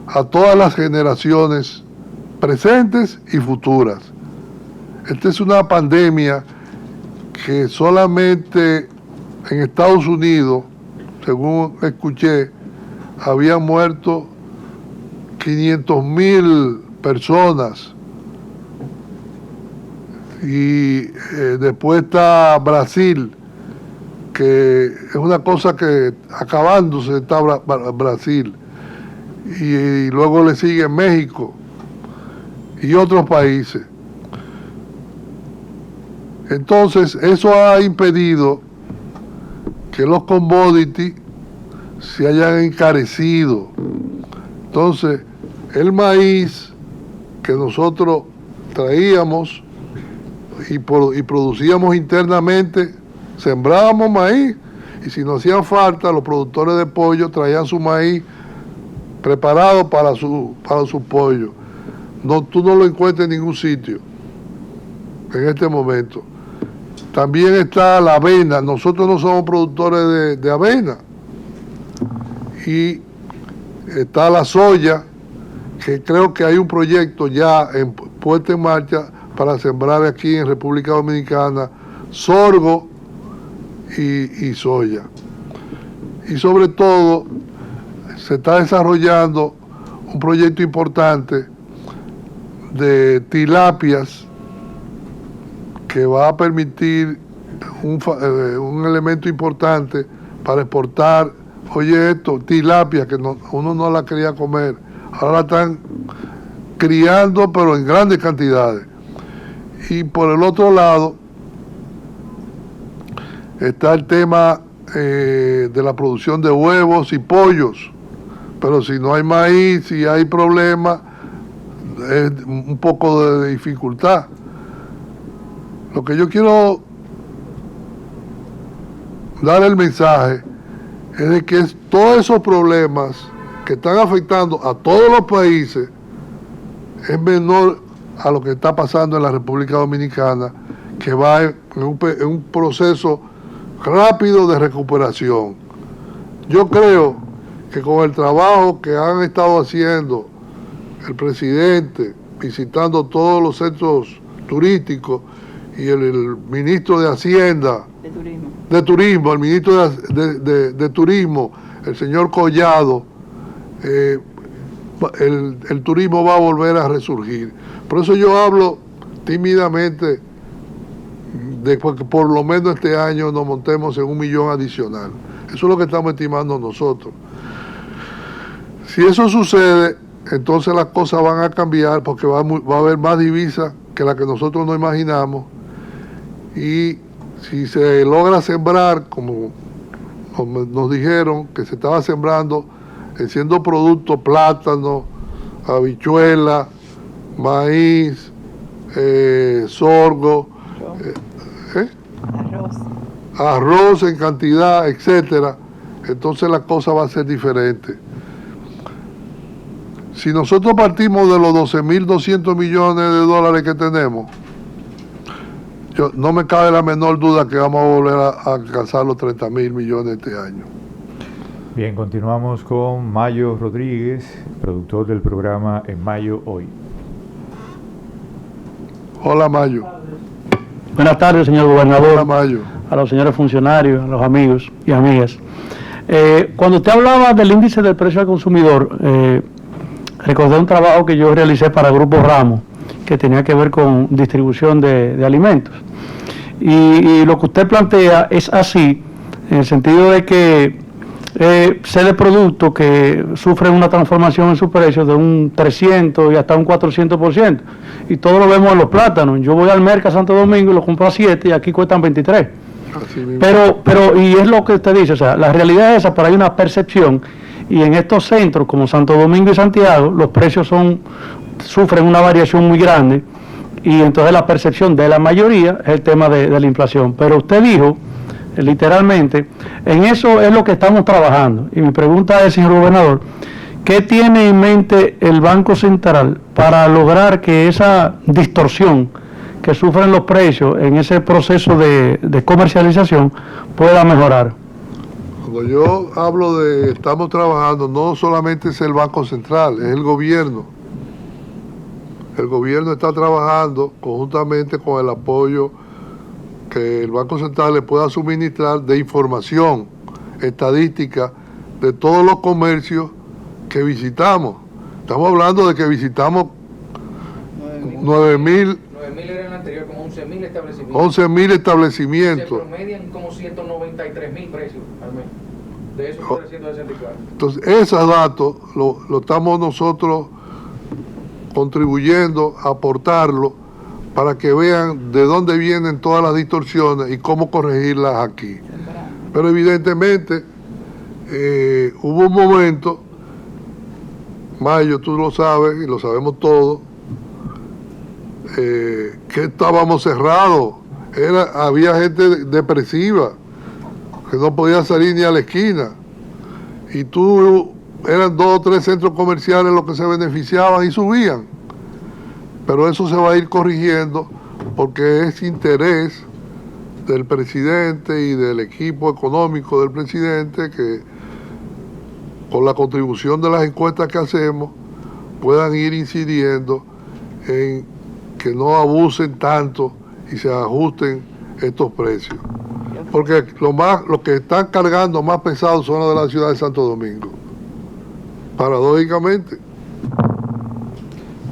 a todas las generaciones presentes y futuras. Esta es una pandemia que solamente en Estados Unidos, según escuché, habían muerto 500.000 personas. Y después está Brasil, que es una cosa que acabándose está Brasil. Y luego le sigue México y otros países. Entonces, eso ha impedido que los commodities se hayan encarecido. Entonces, el maíz que nosotros traíamos y producíamos internamente, sembrábamos maíz, y si nos hacía falta, los productores de pollo traían su maíz preparado para su pollo. No, tú no lo encuentras en ningún sitio en este momento. También está la avena. Nosotros no somos productores de avena. Y está la soya, que creo que hay un proyecto ya puesto en marcha para sembrar aquí en República Dominicana sorgo y soya. Y sobre todo se está desarrollando un proyecto importante de tilapias que va a permitir un elemento importante para exportar, oye esto, tilapia, que uno no la quería comer, ahora la están criando pero en grandes cantidades. Y por el otro lado está el tema de la producción de huevos y pollos, pero si no hay maíz, si hay problemas, es un poco de dificultad. Lo que yo quiero dar el mensaje es de que todos esos problemas que están afectando a todos los países es menor a lo que está pasando en la República Dominicana, que va en un proceso rápido de recuperación. Yo creo que con el trabajo que han estado haciendo el presidente, visitando todos los centros turísticos, y el ministro de Hacienda, de Turismo, el ministro de Turismo, el señor Collado, el turismo va a volver a resurgir. Por eso yo hablo tímidamente de que por lo menos este año nos montemos en 1 millón adicional. Eso es lo que estamos estimando nosotros. Si eso sucede, entonces las cosas van a cambiar, porque va a haber más divisas que la que nosotros no imaginamos. Y si se logra sembrar, como nos dijeron que se estaba sembrando, siendo productos, plátano, habichuela, maíz, sorgo, arroz en cantidad, etcétera, entonces la cosa va a ser diferente. Si nosotros partimos de los 12.200 millones de dólares que tenemos, no me cabe la menor duda que vamos a volver a alcanzar los 30.000 millones este año. Bien, continuamos con Mayo Rodríguez, productor del programa En Mayo Hoy. Hola, Mayo. Buenas tardes, señor gobernador. Hola, Mayo. A los señores funcionarios, a los amigos y amigas. Cuando usted hablaba del índice del precio al consumidor, recordé un trabajo que yo realicé para Grupo Ramos, que tenía que ver con distribución de alimentos. Y lo que usted plantea es así, en el sentido de que sé de productos que sufren una transformación en su precio de un 300 y hasta un 400%. Y todo lo vemos en los plátanos. Yo voy al mercado Santo Domingo y lo compro a 7 y aquí cuestan 23. Pero, y es lo que usted dice, o sea, la realidad es esa, pero hay una percepción. Y en estos centros, como Santo Domingo y Santiago, los precios sufren una variación muy grande. Y entonces la percepción de la mayoría es el tema de la inflación. Pero usted dijo, literalmente, en eso es lo que estamos trabajando. Y mi pregunta es, señor gobernador, ¿qué tiene en mente el Banco Central para lograr que esa distorsión que sufren los precios en ese proceso de comercialización pueda mejorar? Cuando yo hablo de estamos trabajando, no solamente es el Banco Central, es el gobierno. El gobierno está trabajando conjuntamente con el apoyo que el Banco Central le pueda suministrar de información estadística de todos los comercios que visitamos. Estamos hablando de que visitamos 9.000. 9.000 era en el anterior, como 11.000 establecimientos. 11.000 establecimientos. Se promedian como 193.000 precios al mes. De esos 364. Entonces, esos datos lo estamos nosotros contribuyendo a aportarlo para que vean de dónde vienen todas las distorsiones y cómo corregirlas aquí. Pero evidentemente hubo un momento, Mayo, tú lo sabes y lo sabemos todos, que estábamos cerrados, había gente depresiva que no podía salir ni a la esquina, y eran 2 o 3 centros comerciales los que se beneficiaban y subían. Pero eso se va a ir corrigiendo porque es interés del presidente y del equipo económico del presidente que con la contribución de las encuestas que hacemos puedan ir incidiendo en que no abusen tanto y se ajusten estos precios. Porque los que están cargando más pesados son los de la ciudad de Santo Domingo, paradójicamente.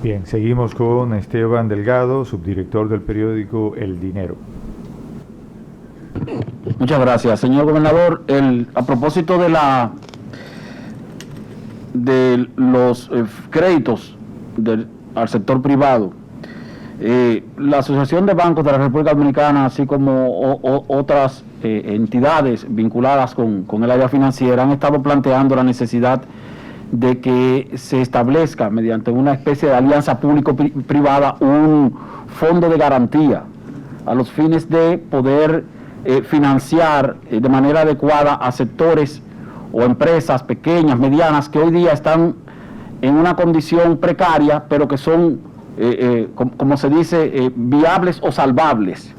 Bien, seguimos con Esteban Delgado, subdirector del periódico El Dinero. Muchas gracias, señor gobernador. A propósito de los créditos al sector privado, la Asociación de Bancos de la República Dominicana, así como otras entidades vinculadas con el área financiera, han estado planteando la necesidad de que se establezca mediante una especie de alianza público-privada un fondo de garantía a los fines de poder financiar de manera adecuada a sectores o empresas pequeñas, medianas, que hoy día están en una condición precaria, pero que son, como se dice, viables o salvables.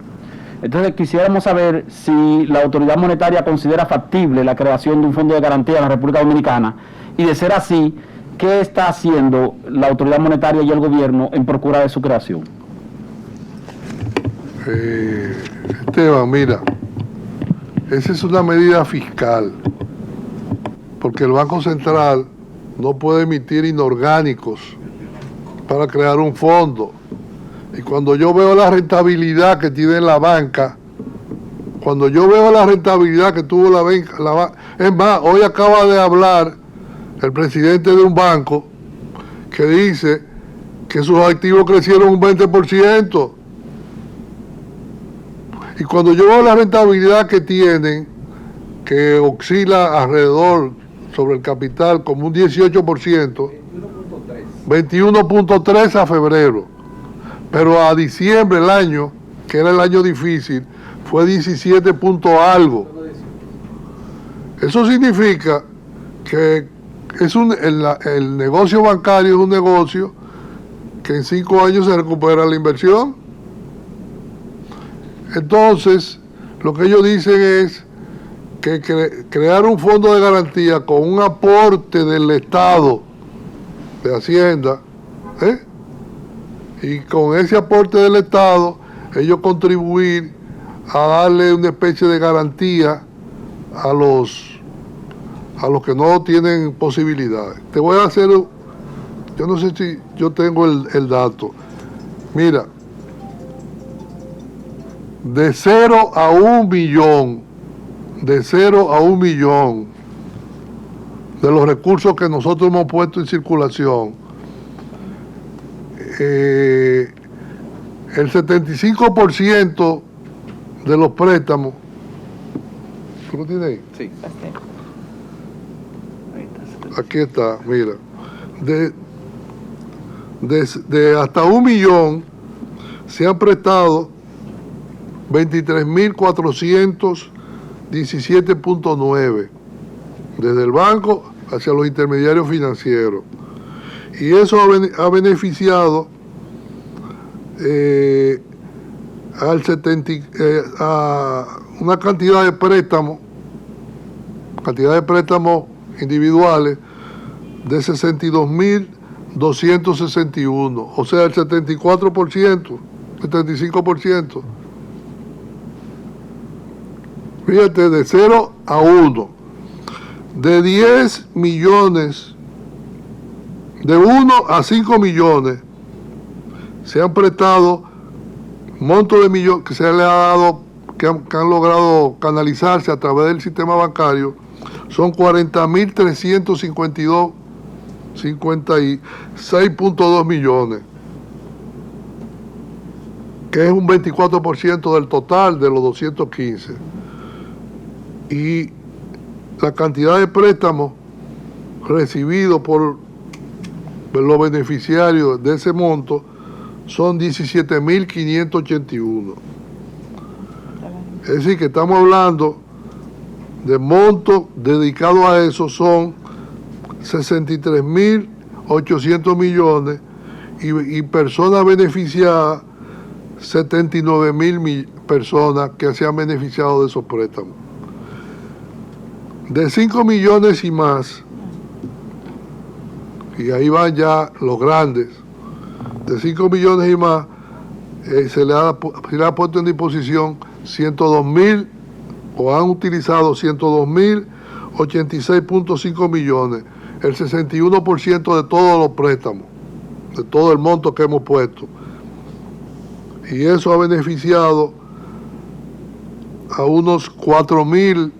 Entonces quisiéramos saber si la autoridad monetaria considera factible la creación de un fondo de garantía en la República Dominicana, y de ser así, ¿qué está haciendo la autoridad monetaria y el gobierno en procura de su creación? Esteban, mira, esa es una medida fiscal, porque el Banco Central no puede emitir inorgánicos para crear un fondo. Y cuando yo veo la rentabilidad que tiene la banca, cuando yo veo la rentabilidad que tuvo la banca, es más, hoy acaba de hablar el presidente de un banco que dice que sus activos crecieron un 20%. Y cuando yo veo la rentabilidad que tienen, que oscila alrededor sobre el capital como un 18%, 21.3 a febrero, pero a diciembre, el año, que era el año difícil, fue 17 punto algo. Eso significa que el negocio bancario es un negocio que en 5 años se recupera la inversión. Entonces, lo que ellos dicen es que crear un fondo de garantía con un aporte del Estado, de Hacienda, y con ese aporte del Estado, ellos contribuir a darle una especie de garantía a los que no tienen posibilidades. Te voy a hacer, yo no sé si yo tengo el dato. Mira, de 0 a 1 millón, de los recursos que nosotros hemos puesto en circulación, el 75% de los préstamos, ¿tú lo tienes ahí? Sí. Aquí está, mira, de hasta 1 millón se han prestado 23.417.9 desde el banco hacia los intermediarios financieros, y eso ha beneficiado a una cantidad de préstamos individuales de 62.261, o sea, el 74%, 75%. Fíjate, de 0 a 1, de 10 millones, de 1 a 5 millones, se han prestado montos de millones que se le ha dado, que han logrado canalizarse a través del sistema bancario, son 40.356.2 millones, que es un 24% del total de los 215. Y la cantidad de préstamos recibidos por los beneficiarios de ese monto son 17.581. Es decir, que estamos hablando de montos dedicados a eso, son 63.800 millones, y personas beneficiadas, 79.000 personas que se han beneficiado de esos préstamos. De 5 millones y más, y ahí van ya los grandes, de 5 millones y más, se le ha puesto en disposición 102.000, o han utilizado 102.086.5 millones, el 61% de todos los préstamos. de todo el monto que hemos puesto. Y eso ha beneficiado a unos 4.000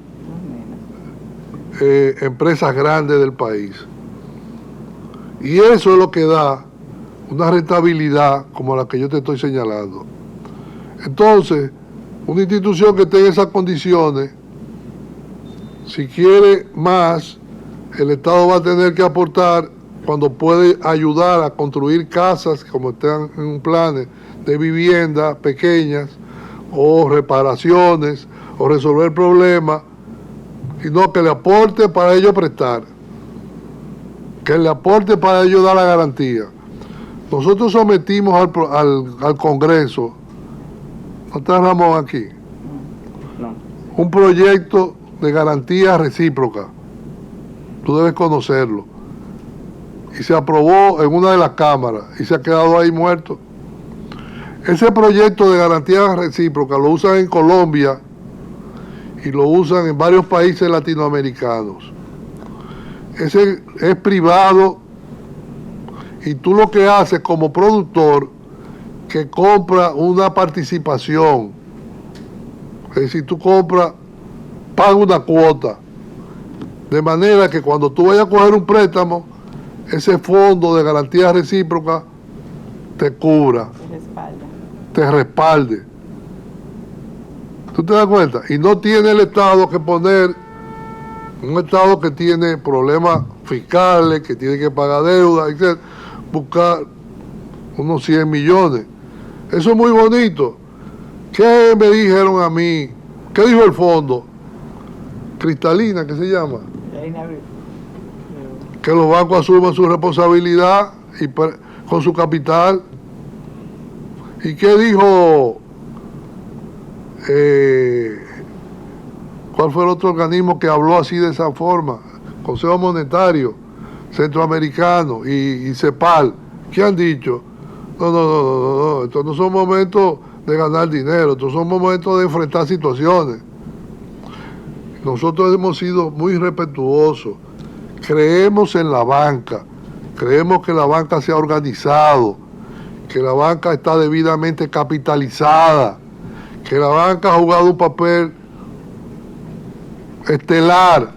empresas grandes del país. Y eso es lo que da una rentabilidad como la que yo te estoy señalando. Entonces, una institución que tenga esas condiciones, si quiere más, el Estado va a tener que aportar cuando puede ayudar a construir casas como están en un plan de vivienda pequeñas o reparaciones o resolver problemas, y no que le aporte para ello prestar, que le aporte para ello dar la garantía. Nosotros sometimos al Congreso, ¿no está Ramón aquí? No. Un proyecto de garantía recíproca, tú debes conocerlo, y se aprobó en una de las cámaras y se ha quedado ahí muerto. Ese proyecto de garantía recíproca lo usan en Colombia y lo usan en varios países latinoamericanos. Ese es privado y tú lo que haces como productor, que compra una participación, es decir, tú compras, pagas una cuota, de manera que cuando tú vayas a coger un préstamo, ese fondo de garantía recíproca te cubra, te respalde. ¿Tú te das cuenta? Y no tiene el Estado que poner, un Estado que tiene problemas fiscales, que tiene que pagar deuda, etc., buscar unos 100 millones. Eso es muy bonito. ¿Qué me dijeron a mí? ¿Qué dijo el fondo? Cristalina, ¿qué se llama? Que los bancos asuman su responsabilidad y con su capital. ¿Y qué dijo? ¿Cuál fue el otro organismo que habló así de esa forma? Consejo Monetario Centroamericano y CEPAL. ¿Qué han dicho? No, estos no son momentos de ganar dinero, estos son momentos de enfrentar situaciones. Nosotros hemos sido muy respetuosos, creemos en la banca, creemos que la banca se ha organizado, que la banca está debidamente capitalizada, que la banca ha jugado un papel estelar,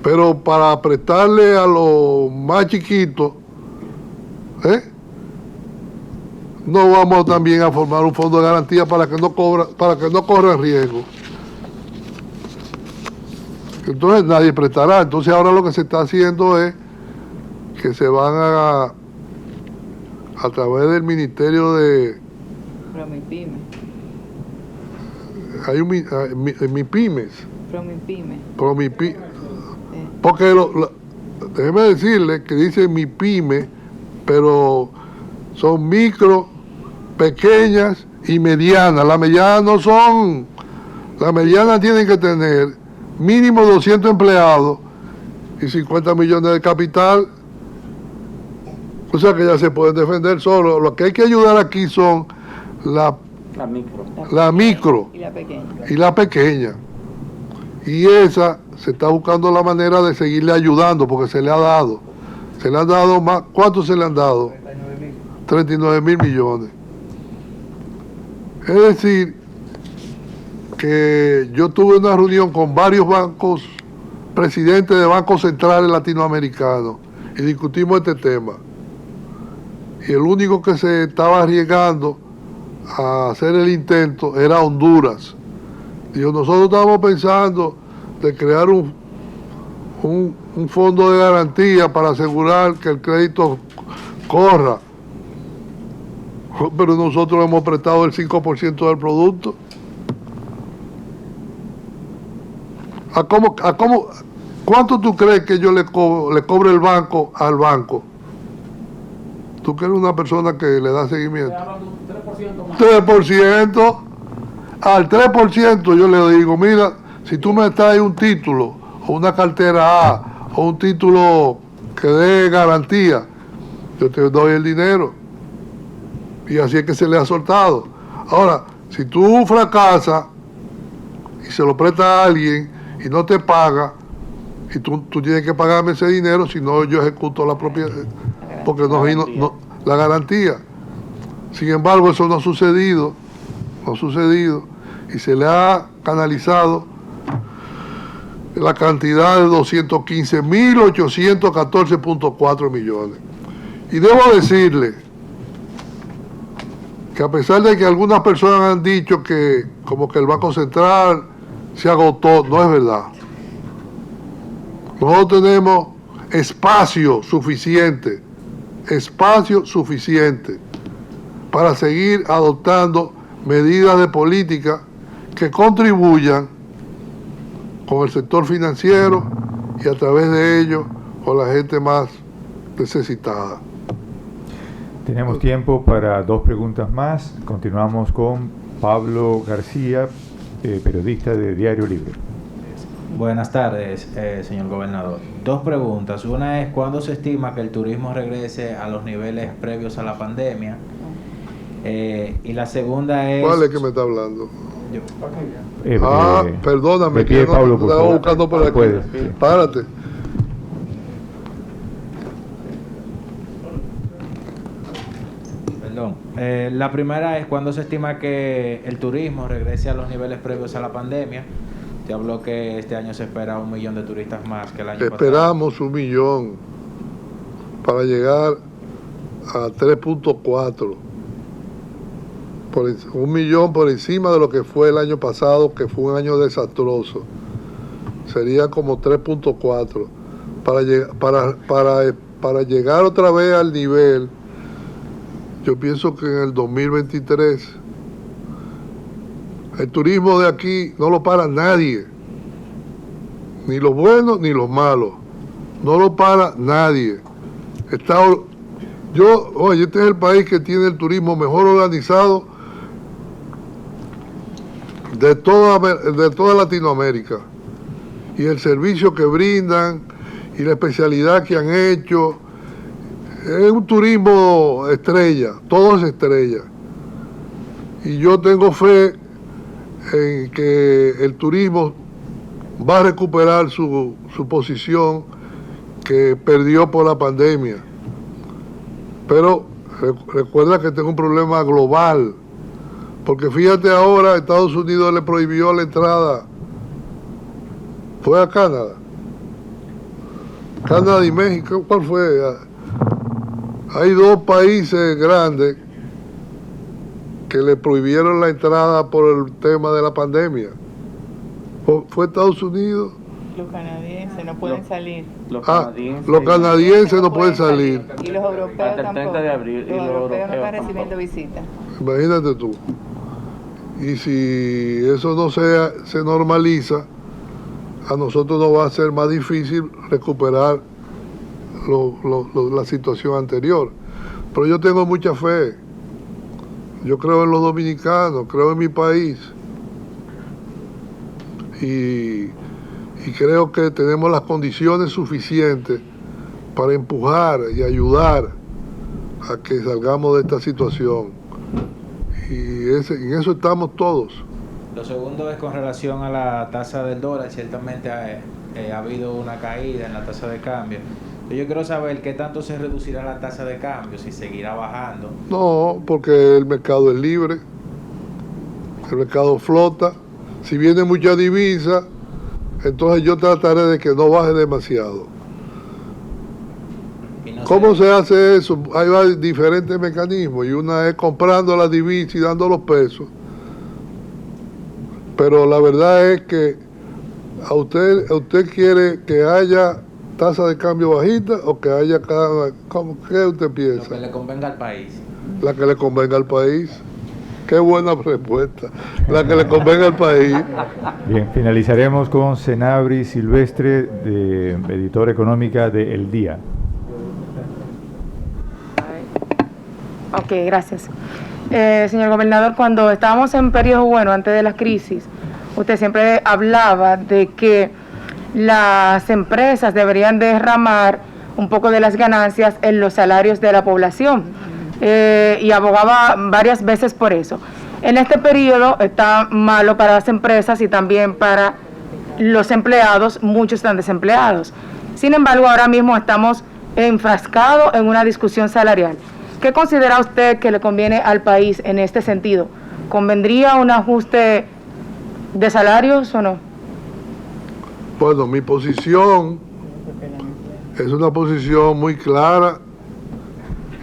pero para prestarle a los más chiquitos, no vamos también a formar un fondo de garantía para que no corran riesgo. Entonces nadie prestará. Entonces ahora lo que se está haciendo es que se van a través del Ministerio de... Promipyme. Hay un MIPYMES. Promipyme. Porque déjeme decirle que dice MIPYME, pero son micro, pequeñas y medianas. Las medianas no son... Las medianas tienen que tener mínimo 200 empleados y 50 millones de capital. O sea que ya se pueden defender solo. Lo que hay que ayudar aquí son la micro y la pequeña. Y esa se está buscando la manera de seguirle ayudando porque se le ha dado. Se le han dado más. ¿Cuánto se le han dado? 39.000 millones. Es decir, que yo tuve una reunión con varios bancos, presidentes de bancos centrales latinoamericanos, y discutimos este tema. Y el único que se estaba arriesgando a hacer el intento era Honduras. Digo, nosotros estábamos pensando de crear un fondo de garantía para asegurar que el crédito corra, pero nosotros hemos prestado el 5% del producto. ¿Cuánto tú crees que yo le cobre el banco al banco? Tú que eres una persona que le da seguimiento. 3%. Al 3% yo le digo, mira, si tú me traes un título, o una cartera A, o un título que dé garantía, yo te doy el dinero. Y así es que se le ha soltado. Ahora, si tú fracasas y se lo prestas a alguien y no te paga, y tú tienes que pagarme ese dinero, si no yo ejecuto la propiedad, porque nos vino la garantía. Sin embargo, eso no ha sucedido, y se le ha canalizado la cantidad de 215.814.4 millones. Y debo decirle que a pesar de que algunas personas han dicho que como que el Banco Central se agotó, no es verdad. Nosotros tenemos espacio suficiente para seguir adoptando medidas de política que contribuyan con el sector financiero y a través de ello con la gente más necesitada. Tenemos tiempo para 2 preguntas más. Continuamos con Pablo García, periodista de Diario Libre. Buenas tardes, señor gobernador. 2 preguntas. Una es, ¿cuándo se estima que el turismo regrese a los niveles previos a la pandemia? Y la segunda es... ¿Cuál es que me está hablando? Yo. Perdóname, que yo Pablo, estaba buscando por aquí. Puedes, sí. Párate. Perdón. La primera es, ¿cuándo se estima que el turismo regrese a los niveles previos a la pandemia? Te habló que este año se espera 1 millón de turistas más que el año pasado. Esperamos 1 millón para llegar a 3.4. 1 millón por encima de lo que fue el año pasado, que fue un año desastroso. Sería como 3.4. Para llegar otra vez al nivel, yo pienso que en el 2023, el turismo de aquí no lo para nadie. Ni los buenos ni los malos. No lo para nadie. Este es el país que tiene el turismo mejor organizado de toda Latinoamérica, y el servicio que brindan y la especialidad que han hecho es un turismo estrella, todo es estrella, y yo tengo fe en que el turismo va a recuperar su posición que perdió por la pandemia, pero recuerda que tengo un problema global. Porque fíjate ahora, Estados Unidos le prohibió la entrada. Fue a Canadá. Canadá y México, ¿cuál fue? Hay 2 países grandes que le prohibieron la entrada por el tema de la pandemia. ¿Fue Estados Unidos? Los canadienses no pueden salir. Los canadienses no pueden salir. Y los europeos hasta el 30 de abril. Los europeos no están recibiendo visitas. Imagínate tú. Y si eso no se normaliza, a nosotros nos va a ser más difícil recuperar la situación anterior. Pero yo tengo mucha fe. Yo creo en los dominicanos, creo en mi país. Y creo que tenemos las condiciones suficientes para empujar y ayudar a que salgamos de esta situación. Y en eso estamos todos. Lo segundo es con relación a la tasa del dólar. Ciertamente ha habido una caída en la tasa de cambio. Yo quiero saber qué tanto se reducirá la tasa de cambio, si seguirá bajando. No, porque el mercado es libre, el mercado flota. Si viene mucha divisa, entonces yo trataré de que no baje demasiado. ¿Cómo se hace eso? Hay diferentes mecanismos, y una es comprando la divisa y dando los pesos. Pero la verdad es que usted quiere que haya tasa de cambio bajita o que haya ¿qué usted piensa? Lo que le convenga al país. La que le convenga al país. Qué buena respuesta. La que le convenga al país. Bien, finalizaremos con Senabri Silvestre, editora económica de El Día. Ok, gracias. Señor gobernador, cuando estábamos en periodo bueno, antes de la crisis, usted siempre hablaba de que las empresas deberían derramar un poco de las ganancias en los salarios de la población, y abogaba varias veces por eso. En este periodo está malo para las empresas y también para los empleados, muchos están desempleados. Sin embargo, ahora mismo estamos enfrascado en una discusión salarial. ¿Qué considera usted que le conviene al país en este sentido? ¿Convendría un ajuste de salarios o no? Bueno, mi posición es una posición muy clara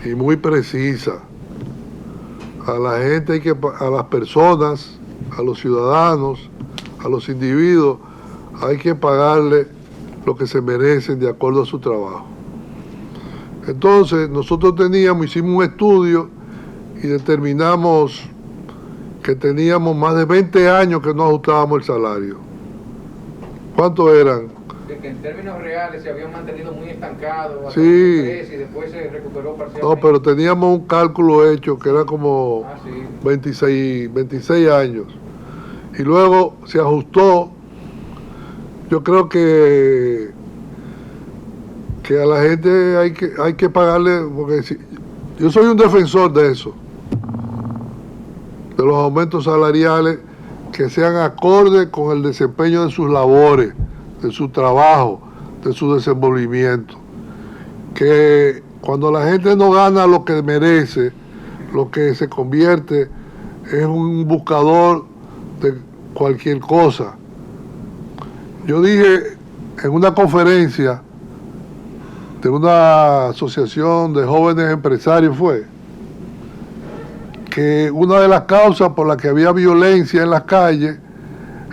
y muy precisa. A la gente a las personas, a los ciudadanos, a los individuos, hay que pagarle lo que se merecen de acuerdo a su trabajo. Entonces, nosotros hicimos un estudio y determinamos que teníamos más de 20 años que no ajustábamos el salario. ¿Cuántos eran? De que en términos reales se habían mantenido muy estancados, sí, y después se recuperó parcialmente. No, pero teníamos un cálculo hecho que era como 26 años. Y luego se ajustó. Yo creo que a la gente hay que pagarle, porque yo soy un defensor de eso, de los aumentos salariales que sean acordes con el desempeño de sus labores, de su trabajo, de su desenvolvimiento. Que cuando la gente no gana lo que merece, lo que se convierte es un buscador de cualquier cosa. Yo dije en una conferencia de una asociación de jóvenes empresarios que una de las causas por las que había violencia en las calles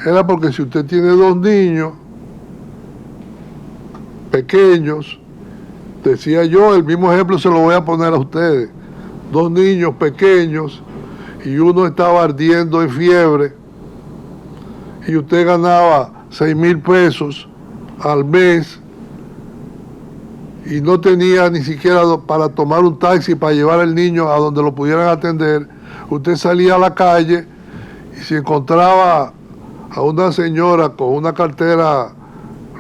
era porque si usted tiene 2 niños pequeños, decía yo, el mismo ejemplo se lo voy a poner a ustedes, 2 niños pequeños y uno estaba ardiendo en fiebre y usted ganaba 6,000 pesos al mes y no tenía ni siquiera para tomar un taxi para llevar al niño a donde lo pudieran atender, usted salía a la calle y si encontraba a una señora con una cartera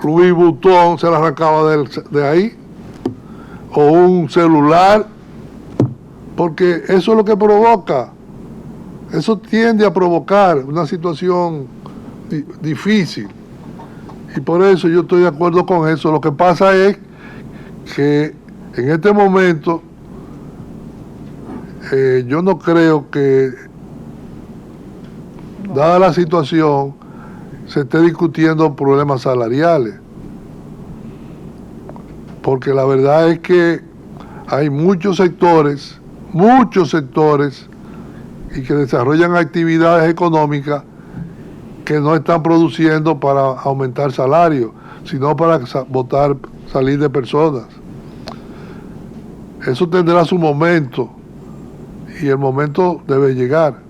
Louis Vuitton, se la arrancaba de ahí, o un celular, porque eso es lo que provoca, eso tiende a provocar una situación difícil, y por eso yo estoy de acuerdo con eso. Lo que pasa es que en este momento yo no creo que, dada la situación, se esté discutiendo problemas salariales, porque la verdad es que hay muchos sectores y que desarrollan actividades económicas que no están produciendo para aumentar salarios, sino para salir de personas. Eso tendrá su momento y el momento debe llegar.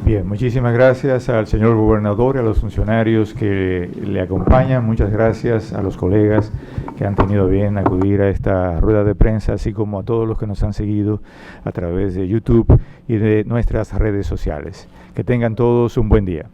Bien, muchísimas gracias al señor gobernador y a los funcionarios que le acompañan. Muchas gracias a los colegas que han tenido bien acudir a esta rueda de prensa, así como a todos los que nos han seguido a través de YouTube y de nuestras redes sociales. Que tengan todos un buen día.